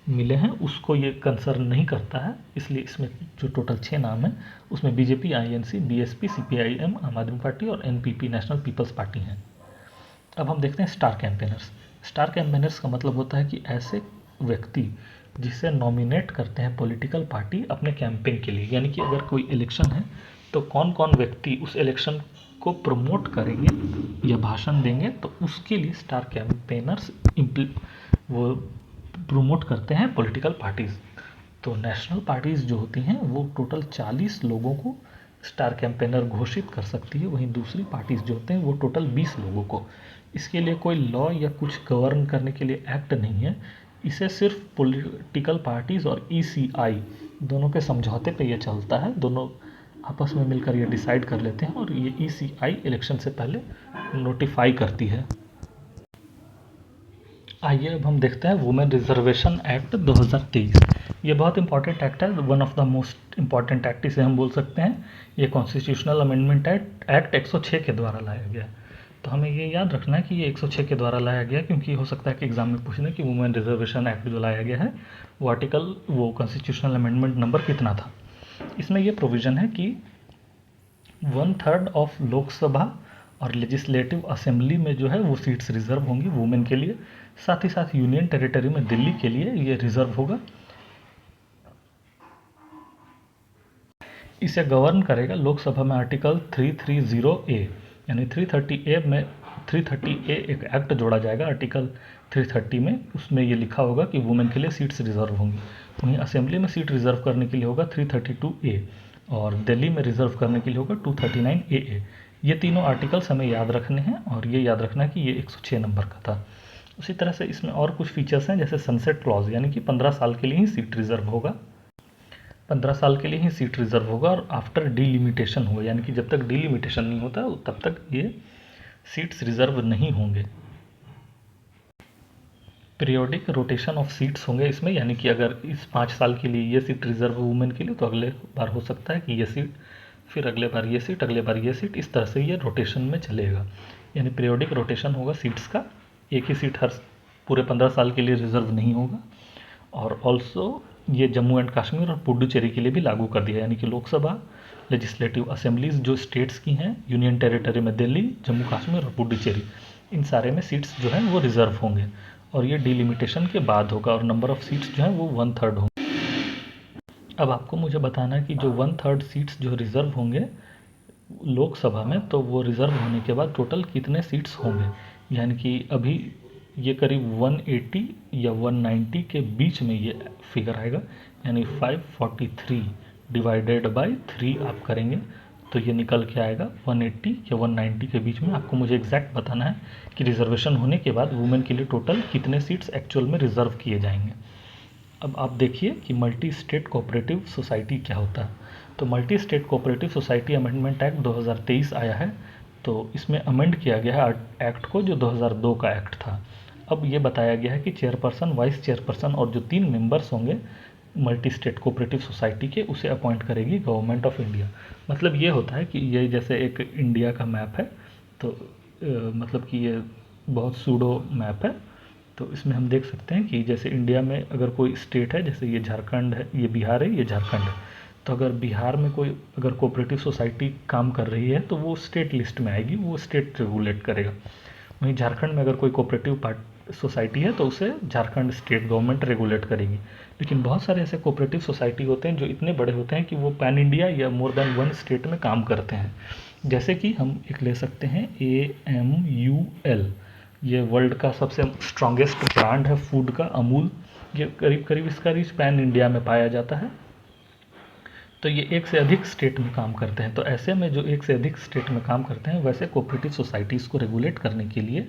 मिले हैं उसको ये कंसर्न नहीं करता है। इसलिए इसमें जो टोटल 6 नाम हैं उसमें BJP, INC, BSP, CPIM आम आदमी पार्टी और NPP नेशनल पीपल्स पार्टी हैं। अब हम देखते हैं स्टार कैंपेनर्स। स्टार कैंपेनर्स का मतलब होता है कि ऐसे व्यक्ति जिसे नॉमिनेट करते हैं पॉलिटिकल पार्टी अपने कैंपेन के लिए, यानी कि अगर कोई इलेक्शन है तो कौन कौन व्यक्ति उस इलेक्शन को प्रमोट करेंगे या भाषण देंगे, तो उसके लिए स्टार कैंपेनर्स वो प्रमोट करते हैं पॉलिटिकल पार्टीज़। तो नेशनल पार्टीज़ जो होती हैं वो टोटल 40 लोगों को स्टार कैंपेनर घोषित कर सकती है, वहीं दूसरी पार्टीज़ जो होते हैं वो टोटल 20 लोगों को। इसके लिए कोई लॉ या कुछ गवर्न करने के लिए एक्ट नहीं है, इसे सिर्फ पॉलिटिकल पार्टीज़ और ECI दोनों के समझौते पे ये चलता है। दोनों आपस में मिलकर ये डिसाइड कर लेते हैं और ये ECI इलेक्शन से पहले नोटिफाई करती है। आइए अब हम देखते हैं वुमेन रिजर्वेशन एक्ट 2023। ये बहुत इंपॉर्टेंट एक्ट है, one of the most important act इसे हम बोल सकते हैं। ये कॉन्स्टिट्यूशनल अमेंडमेंट एक्ट 106 के द्वारा लाया गया। तो हमें ये याद रखना है कि ये 106 के द्वारा लाया गया, क्योंकि हो सकता है कि एग्जाम में पूछने कि वुमेन रिजर्वेशन एक्ट जो लाया गया है वो कॉन्स्टिट्यूशनल अमेंडमेंट नंबर कितना था। इसमें यह प्रोविज़न है कि 1/3 ऑफ लोकसभा और लेजिस्लेटिव असेंबली में जो है वो सीट्स रिजर्व होंगी वुमेन के लिए। साथ ही साथ यूनियन टेरिटरी में दिल्ली के लिए ये रिजर्व होगा। इसे गवर्न करेगा लोकसभा में आर्टिकल 330A, यानी 330A में 330A एक एक्ट जोड़ा जाएगा आर्टिकल 330 में। उसमें ये लिखा होगा कि वुमेन के लिए सीट्स रिजर्व होंगी। वहीं असेंबली में सीट रिजर्व करने के लिए होगा 332A, और दिल्ली में रिजर्व करने के लिए होगा 239AA। ये तीनों आर्टिकल्स हमें याद रखने हैं, और ये याद रखना है कि ये 106 नंबर का था। उसी तरह से इसमें और कुछ फीचर्स हैं, जैसे सनसेट क्लॉज, यानी कि 15 साल के लिए ही सीट रिजर्व होगा। 15 साल के लिए ही सीट रिजर्व होगा, और आफ्टर डीलिमिटेशन होगा, यानी कि जब तक डीलिमिटेशन नहीं होता तब तक ये सीट्स रिजर्व नहीं होंगे। पीरियोडिक रोटेशन ऑफ सीट्स होंगे इसमें, यानी कि अगर इस 5 साल के लिए ये सीट रिजर्व वुमेन के लिए, तो अगले बार हो सकता है कि ये सीट, फिर अगले बार ये सीट, अगले बार ये सीट, इस तरह से ये रोटेशन में चलेगा। यानी पीरियोडिक रोटेशन होगा सीट्स का, एक ही सीट हर पूरे 15 साल के लिए रिजर्व नहीं होगा। और ऑल्सो ये जम्मू एंड कश्मीर और पुडुचेरी के लिए भी लागू कर दिया, यानी कि लोकसभा, लेजिस्लेटिव असेंबलीज जो स्टेट्स की हैं, यूनियन टेरिटरी में दिल्ली, जम्मू कश्मीर और पुडुचेरी, इन सारे में सीट्स जो हैं वो रिजर्व होंगे। और ये डिलिमिटेशन के बाद होगा, और नंबर ऑफ सीट्स जो हैं वो 1/3 होंगे। अब आपको मुझे बताना है कि जो 1/3 सीट्स जो रिजर्व होंगे लोकसभा में, तो वो रिजर्व होने के बाद टोटल कितने सीट्स होंगे। यानी कि अभी ये करीब 180 या 190 के बीच में ये फिगर आएगा, यानी 543 डिवाइडेड बाय 3 आप करेंगे तो ये निकल के आएगा 180 या 190 के बीच में। आपको मुझे एग्जैक्ट बताना है कि रिजर्वेशन होने के बाद वुमेन के लिए टोटल कितने सीट्स एक्चुअल में रिजर्व किए जाएंगे। अब आप देखिए कि मल्टी स्टेट कोऑपरेटिव सोसाइटी क्या होता है। तो multi state cooperative society amendment act 2023 आया है। तो इसमें अमेंड किया गया है एक्ट को, जो 2002 का एक्ट था। अब ये बताया गया है कि चेयरपर्सन, वाइस चेयरपर्सन और जो 3 मेंबर्स होंगे मल्टी स्टेट कोऑपरेटिव सोसाइटी के, उसे अपॉइंट करेगी गवर्नमेंट ऑफ इंडिया। मतलब ये होता है कि ये जैसे एक इंडिया का मैप है, तो मतलब कि ये बहुत सूडो मैप है। तो इसमें हम देख सकते हैं कि जैसे इंडिया में अगर कोई स्टेट है, जैसे ये झारखंड है, ये बिहार है, ये झारखंड है, तो अगर बिहार में कोई अगर कोऑपरेटिव सोसाइटी काम कर रही है तो वो स्टेट लिस्ट में आएगी, वो स्टेट रेगुलेट करेगा। वहीं झारखंड में अगर कोई कोऑपरेटिव सोसाइटी है तो उसे झारखंड स्टेट गवर्नमेंट रेगुलेट करेगी। लेकिन बहुत सारे ऐसे कोऑपरेटिव सोसाइटी होते हैं जो इतने बड़े होते हैं कि वो पैन इंडिया या मोर देन वन स्टेट में काम करते हैं। जैसे कि हम एक ले सकते हैं AMUL, ये वर्ल्ड का सबसे स्ट्रॉन्गेस्ट ब्रांड है फूड का, अमूल। ये करीब करीब इसका रीच पैन इंडिया में पाया जाता है। तो ये एक से अधिक स्टेट में काम करते हैं। तो ऐसे में जो एक से अधिक स्टेट में काम करते हैं, वैसे कोऑपरेटिव सोसाइटीज़ को रेगुलेट करने के लिए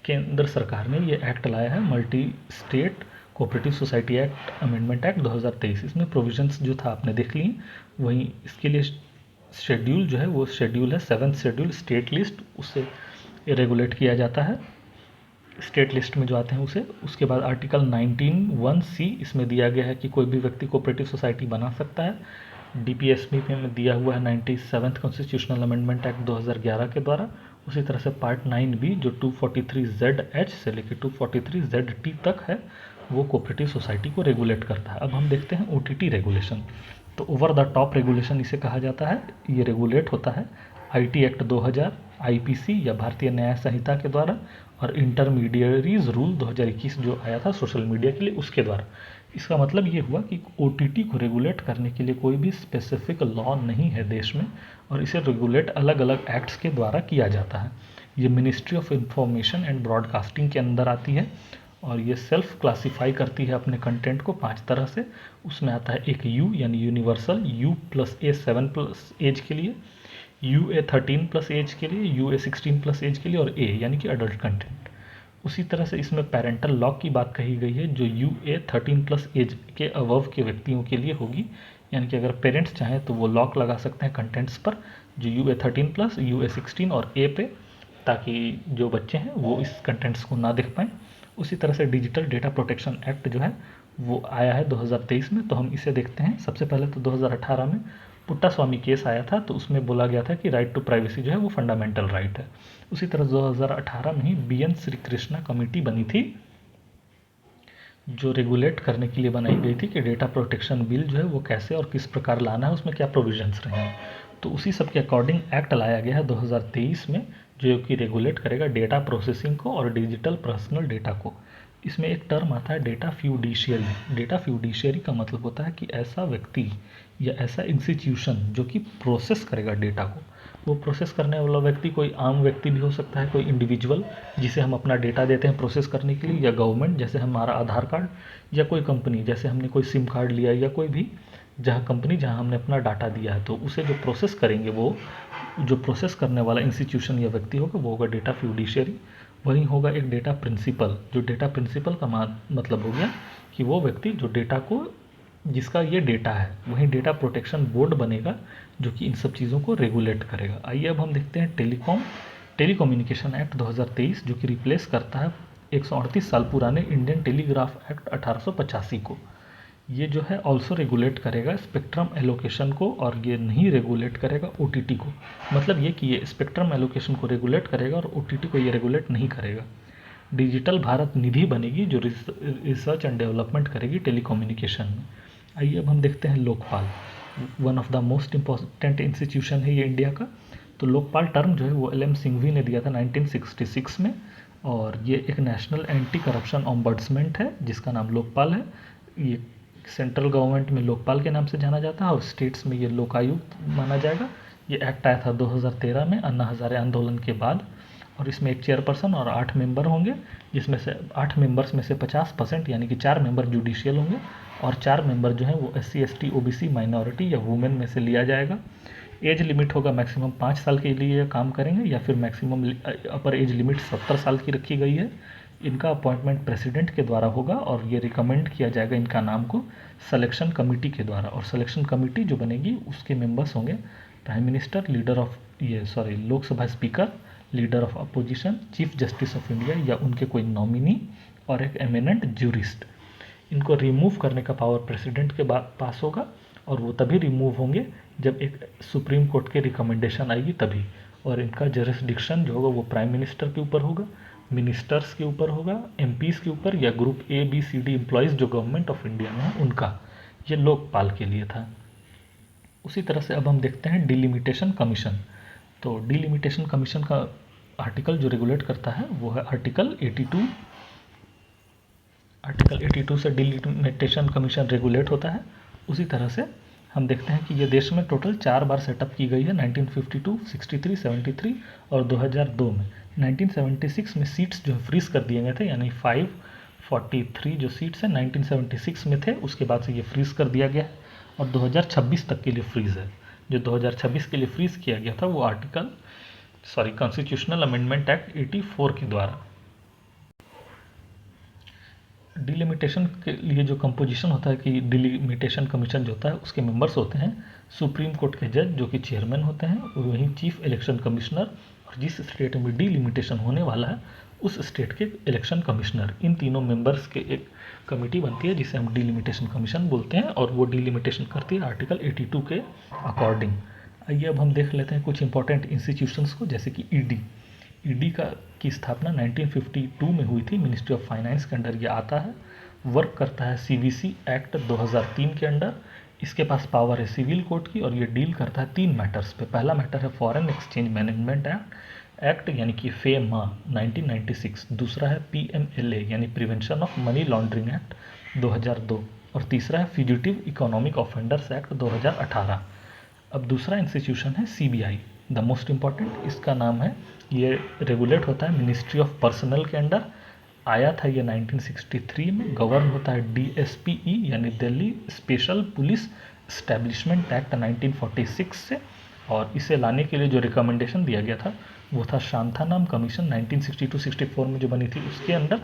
केंद्र सरकार ने ये एक्ट लाया है, multi state cooperative society act amendment act 2023। इसमें प्रोविजंस जो था आपने देख ली। वहीं इसके लिए शेड्यूल जो है वो शेड्यूल है 7th शेड्यूल, स्टेट लिस्ट, उससे रेगुलेट किया जाता है स्टेट लिस्ट में जो आते हैं उसे। उसके बाद आर्टिकल 19(1)(c) इसमें दिया गया है कि कोई भी व्यक्ति कोऑपरेटिव सोसाइटी बना सकता है। DPSP में दिया हुआ है 97th कॉन्स्टिट्यूशनल अमेंडमेंट एक्ट 2011 के द्वारा। उसी तरह से पार्ट 9B जो 243ZH से लेकर 243ZT तक है, वो कोऑपरेटिव सोसाइटी को रेगुलेट करता है। अब हम देखते हैं OTT रेगुलेशन। तो ओवर द टॉप रेगुलेशन इसे कहा जाता है। ये रेगुलेट होता है IT एक्ट 2000, IPC या भारतीय न्याय संहिता के द्वारा, और इंटरमीडियरीज रूल 2021 जो आया था सोशल मीडिया के लिए, उसके द्वारा। इसका मतलब ये हुआ कि OTT को रेगुलेट करने के लिए कोई भी स्पेसिफिक लॉ नहीं है देश में, और इसे रेगुलेट अलग अलग एक्ट्स के द्वारा किया जाता है। ये ministry of information and broadcasting के अंदर आती है, और ये सेल्फ क्लासीफाई करती है अपने कंटेंट को 5 तरह से। उसमें आता है एक U यानी यूनिवर्सल, U+A 7+ एज के लिए, UA 13+ एज के लिए, UA 16+ एज के लिए, और A यानी कि अडल्ट कंटेंट। उसी तरह से इसमें पेरेंटल लॉक की बात कही गई है, जो UA 13+ एज के अबव के व्यक्तियों के लिए होगी। यानी कि अगर पेरेंट्स चाहें तो वो लॉक लगा सकते हैं कंटेंट्स पर, जो UA 13+, UA 16 और A पे, ताकि जो बच्चे हैं वो इस कंटेंट्स को ना देख पाएँ। उसी तरह से डिजिटल डेटा प्रोटेक्शन एक्ट जो है वो आया है 2023 में, तो हम इसे देखते हैं। सबसे पहले तो 2018 में पुट्टास्वामी केस आया था, तो उसमें बोला गया था कि राइट टू प्राइवेसी जो है वो फंडामेंटल राइट है। उसी तरह 2018 में ही BN श्री कृष्णा कमेटी बनी थी, जो रेगुलेट करने के लिए बनाई गई थी कि डेटा प्रोटेक्शन बिल जो है वो कैसे और किस प्रकार लाना है, उसमें क्या प्रोविजंस रहेंगे। तो उसी सब के अकॉर्डिंग एक्ट लाया गया है 2023 में, जो कि रेगुलेट करेगा डेटा प्रोसेसिंग को और डिजिटल पर्सनल डेटा को। इसमें एक टर्म आता है डेटा फ्यूडिशियरी। डेटा फ्यूडिशियरी का मतलब होता है कि ऐसा व्यक्ति या ऐसा इंस्टीट्यूशन जो कि प्रोसेस करेगा डेटा को। वो प्रोसेस करने वाला व्यक्ति कोई आम व्यक्ति भी हो सकता है, कोई इंडिविजुअल जिसे हम अपना डेटा देते हैं प्रोसेस करने के लिए, या गवर्नमेंट जैसे हमारा आधार कार्ड, या कोई कंपनी जैसे हमने कोई सिम कार्ड लिया, या कोई भी जहाँ कंपनी जहाँ हमने अपना डाटा दिया है, तो उसे जो प्रोसेस करेंगे, वो जो प्रोसेस करने वाला इंस्टीट्यूशन या व्यक्ति होगा वो होगा डेटा फ्यूडिशियरी। वहीं होगा एक डेटा प्रिंसिपल। जो डेटा प्रिंसिपल का मतलब हो गया कि वो व्यक्ति जो डेटा को, जिसका ये डेटा है, वहीं डेटा प्रोटेक्शन बोर्ड बनेगा जो कि इन सब चीज़ों को रेगुलेट करेगा। आइए अब हम देखते हैं टेलीकम्युनिकेशन एक्ट 2023, जो कि रिप्लेस करता है 138 साल पुराने इंडियन टेलीग्राफ एक्ट 1885 को। ये जो है ऑल्सो रेगुलेट करेगा स्पेक्ट्रम एलोकेशन को, और ये नहीं रेगुलेट करेगा OTT को। मतलब ये कि ये स्पेक्ट्रम एलोकेशन को रेगुलेट करेगा और OTT को ये रेगुलेट नहीं करेगा। डिजिटल भारत निधि बनेगी जो रिसर्च एंड डेवलपमेंट करेगी टेलीकम्युनिकेशन में। आइए अब हम देखते हैं Lokpal. One of the most important institution है ये इंडिया का। तो लोकपाल टर्म जो है वो LM सिंघवी ने दिया था 1966 में, और ये एक नेशनल एंटी करप्शन ऑम्बड्समेंट है जिसका नाम लोकपाल है। ये सेंट्रल गवर्नमेंट में लोकपाल के नाम से जाना जाता है और स्टेट्स में ये लोकायुक्त माना जाएगा। ये एक्ट आया था 2013 में अन्ना हजारे आंदोलन के बाद, और इसमें एक चेयरपर्सन और 8 मेंबर होंगे, जिसमें से 8 मेंबर्स में से 50% यानी कि 4 मेंबर जुडिशियल होंगे, और 4 मेंबर जो हैं वो SC ST OBC माइनॉरिटी या वुमेन में से लिया जाएगा। एज लिमिट होगा मैक्सिमम 5 साल के लिए ये काम करेंगे, या फिर मैक्सिमम अपर एज लिमिट 70 साल की रखी गई है। इनका अपॉइंटमेंट प्रेसिडेंट के द्वारा होगा, और ये रिकमेंड किया जाएगा इनका नाम को सिलेक्शन कमेटी के द्वारा। और सिलेक्शन कमेटी जो बनेगी उसके मेंबर्स होंगे prime minister, Lok Sabha speaker, leader of opposition, chief justice of India या उनके कोई नॉमिनी, और एक एमिनेंट ज्यूरिस्ट। इनको रिमूव करने का पावर प्रेसिडेंट के पास होगा, और वो तभी रिमूव होंगे जब एक सुप्रीम कोर्ट के रिकमेंडेशन आएगी तभी। और इनका जरिस्डिक्शन जो होगा वो प्राइम मिनिस्टर के ऊपर होगा, मिनिस्टर्स के ऊपर होगा, MPs के ऊपर, या ग्रुप ABCD एम्प्लॉयज़ जो गवर्नमेंट ऑफ इंडिया में है उनका। ये लोकपाल के लिए था। उसी तरह से अब हम देखते हैं डिलिमिटेशन कमीशन। तो डिलिमिटेशन कमीशन का आर्टिकल जो रेगुलेट करता है वो है आर्टिकल 82। आर्टिकल 82 से डिलिमिटेशन कमीशन रेगुलेट होता है। उसी तरह से हम देखते हैं कि ये देश में टोटल 4 बार सेटअप की गई है, 1952, 63, 73 और 2002 में। 1976 में सीट्स जो फ्रीज कर दिए गए थे, यानी 543 जो सीट्स हैं 1976 में थे, उसके बाद से ये फ्रीज कर दिया गया है, और 2026 तक के लिए फ्रीज है। जो 2026 के लिए फ्रीज किया गया था वो कॉन्स्टिट्यूशनल अमेंडमेंट एक्ट 84 के द्वारा। डिलिमिटेशन के लिए जो कंपोजिशन होता है कि डिलिमिटेशन कमीशन जो होता है उसके मेंबर्स होते हैं सुप्रीम कोर्ट के जज जो कि चेयरमैन होते हैं, वहीं चीफ इलेक्शन कमिश्नर, और जिस स्टेट में डिलिमिटेशन होने वाला है उस स्टेट के इलेक्शन कमिश्नर। इन तीनों मेंबर्स के एक कमेटी बनती है जिसे हम डिलिमिटेशन कमीशन बोलते हैं, और वो डिलिमिटेशन करती है आर्टिकल 82 के अकॉर्डिंग। आइए अब हम देख लेते हैं कुछ इंपॉर्टेंट इंस्टीट्यूशंस को, जैसे कि ईडी की स्थापना 1952 में हुई थी, मिनिस्ट्री ऑफ फाइनेंस के अंडर ये आता है। वर्क करता है CVC एक्ट 2003 के अंडर। इसके पास पावर है सिविल कोर्ट की, और ये डील करता है 3 मैटर्स पे। पहला मैटर है फॉरेन एक्सचेंज मैनेजमेंट एक्ट यानी कि FEMA 1996। दूसरा है PMLA यानी prevention of money laundering act 2002, और तीसरा है फ्यूजिटिव इकोनॉमिक ऑफेंडर्स एक्ट 2018। अब दूसरा इंस्टीट्यूशन है CBI, द मोस्ट इम्पॉर्टेंट। इसका नाम है, ये रेगुलेट होता है मिनिस्ट्री ऑफ पर्सनल के अंडर। आया था ये 1963 में। गवर्न होता है DSPE यानी Delhi special police establishment act 1946 से, और इसे लाने के लिए जो रिकमेंडेशन दिया गया था वो था शांथानाम कमीशन 1962-64 में जो बनी थी उसके अंडर।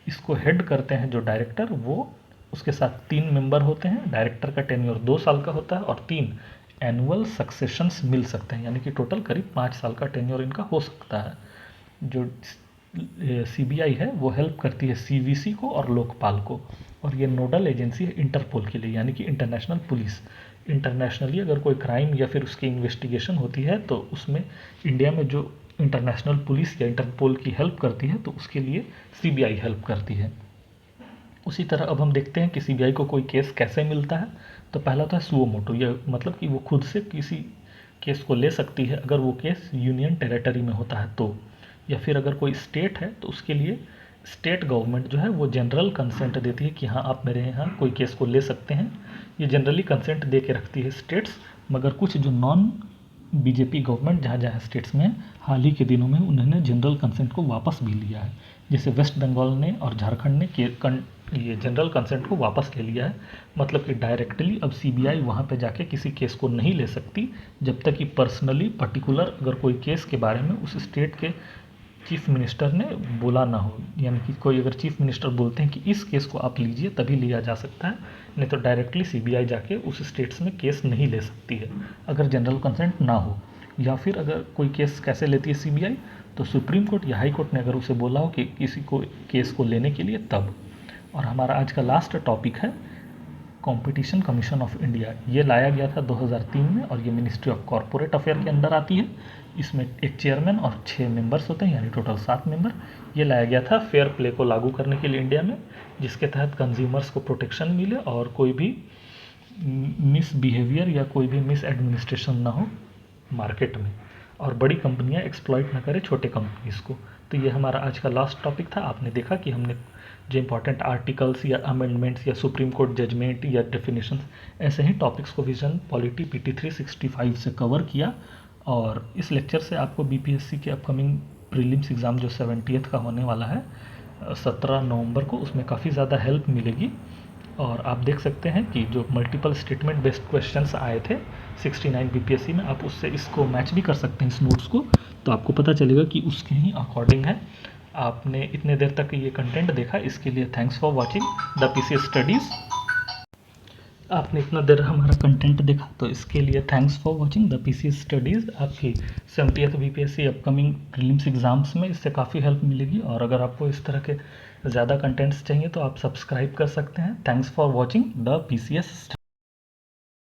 इसको हेड करते हैं जो डायरेक्टर, वो उसके साथ 3 मेंबर होते हैं। डायरेक्टर का टेन्योर 2 साल का होता है, और 3 एनुअल सक्सेशंस मिल सकते हैं, यानी कि टोटल करीब 5 साल का टेन्योर इनका हो सकता है। जो सीबीआई है वो हेल्प करती है सीवीसी को और लोकपाल को, और ये नोडल एजेंसी है इंटरपोल के लिए, यानी कि इंटरनेशनल पुलिस। इंटरनेशनली अगर कोई क्राइम या फिर उसकी इन्वेस्टिगेशन होती है तो उसमें इंडिया में जो इंटरनेशनल पुलिस या इंटरपोल की हेल्प करती है तो उसके लिए सीबीआई हेल्प करती है। उसी तरह अब हम देखते हैं कि सीबीआई को कोई केस कैसे मिलता है। तो पहला तो है सुओ मोटो, यह मतलब कि वो खुद से किसी केस को ले सकती है अगर वो केस यूनियन टेरिटरी में होता है तो, या फिर अगर कोई स्टेट है तो उसके लिए स्टेट गवर्नमेंट जो है वो जनरल कंसेंट देती है कि हाँ आप मेरे यहाँ कोई केस को ले सकते हैं। ये जनरली कंसेंट दे के रखती है स्टेट्स, मगर कुछ जो नॉन बीजेपी गवर्नमेंट जहाँ जहाँ स्टेट्स में हाल ही के दिनों में उन्होंने जनरल कंसेंट को वापस भी लिया है। जैसे वेस्ट बंगाल ने और झारखंड ने ये जनरल कंसेंट को वापस ले लिया है। मतलब कि डायरेक्टली अब सीबीआई वहाँ पे जाके किसी केस को नहीं ले सकती जब तक कि पर्सनली पर्टिकुलर अगर कोई केस के बारे में उस स्टेट के चीफ मिनिस्टर ने बोला ना हो, यानी कि कोई अगर चीफ मिनिस्टर बोलते हैं कि इस केस को आप लीजिए तभी लिया जा सकता है, नहीं तो डायरेक्टली सीबीआई जाके उस स्टेट्स में केस नहीं ले सकती है अगर जनरल कंसेंट ना हो। या फिर अगर कोई केस कैसे लेती है सीबीआई, तो सुप्रीम कोर्ट या हाई कोर्ट ने अगर उसे बोला हो कि किसी को केस को लेने के लिए तब। और हमारा आज का लास्ट टॉपिक है कंपटीशन कमीशन ऑफ इंडिया। ये लाया गया था 2003 में और ये मिनिस्ट्री ऑफ कॉरपोरेट अफेयर के अंदर आती है। इसमें एक चेयरमैन और 6 मेंबर्स होते हैं, यानी टोटल 7 मेंबर। ये लाया गया था फेयर प्ले को लागू करने के लिए इंडिया में, जिसके तहत कंज्यूमर्स को प्रोटेक्शन मिले और कोई भी मिस बिहेवियर या कोई भी मिस एडमिनिस्ट्रेशन ना हो मार्केट में, और बड़ी कंपनियां एक्सप्लॉइट ना करें छोटे कंपनीज को। तो ये हमारा आज का लास्ट टॉपिक था। आपने देखा कि हमने जो इंपॉर्टेंट आर्टिकल्स या अमेंडमेंट्स या सुप्रीम कोर्ट जजमेंट या डेफिनेशंस, ऐसे ही टॉपिक्स को विजन पॉलिटी पीटी 365 से कवर किया। और इस लेक्चर से आपको बीपीएससी के अपकमिंग प्रीलिम्स एग्ज़ाम जो 70th का होने वाला है 17 नवंबर को, उसमें काफ़ी ज़्यादा हेल्प मिलेगी। और आप देख सकते हैं कि जो मल्टीपल स्टेटमेंट बेस्ड क्वेश्चंस आए थे 69 बीपीएससी में, आप उससे इसको मैच भी कर सकते हैं इस नोट्स को, तो आपको पता चलेगा कि उसके ही अकॉर्डिंग है। आपने इतने देर तक ये कंटेंट देखा, इसके लिए thanks for watching the PCS studies. आपने इतना देर हमारा कंटेंट देखा तो इसके लिए thanks for watching the PCS studies. आपकी 70th BPSC upcoming prelims exams में इससे काफ़ी हेल्प मिलेगी। और अगर आपको इस तरह के ज़्यादा कंटेंट्स चाहिए तो आप सब्सक्राइब कर सकते हैं। Thanks for watching the PCS.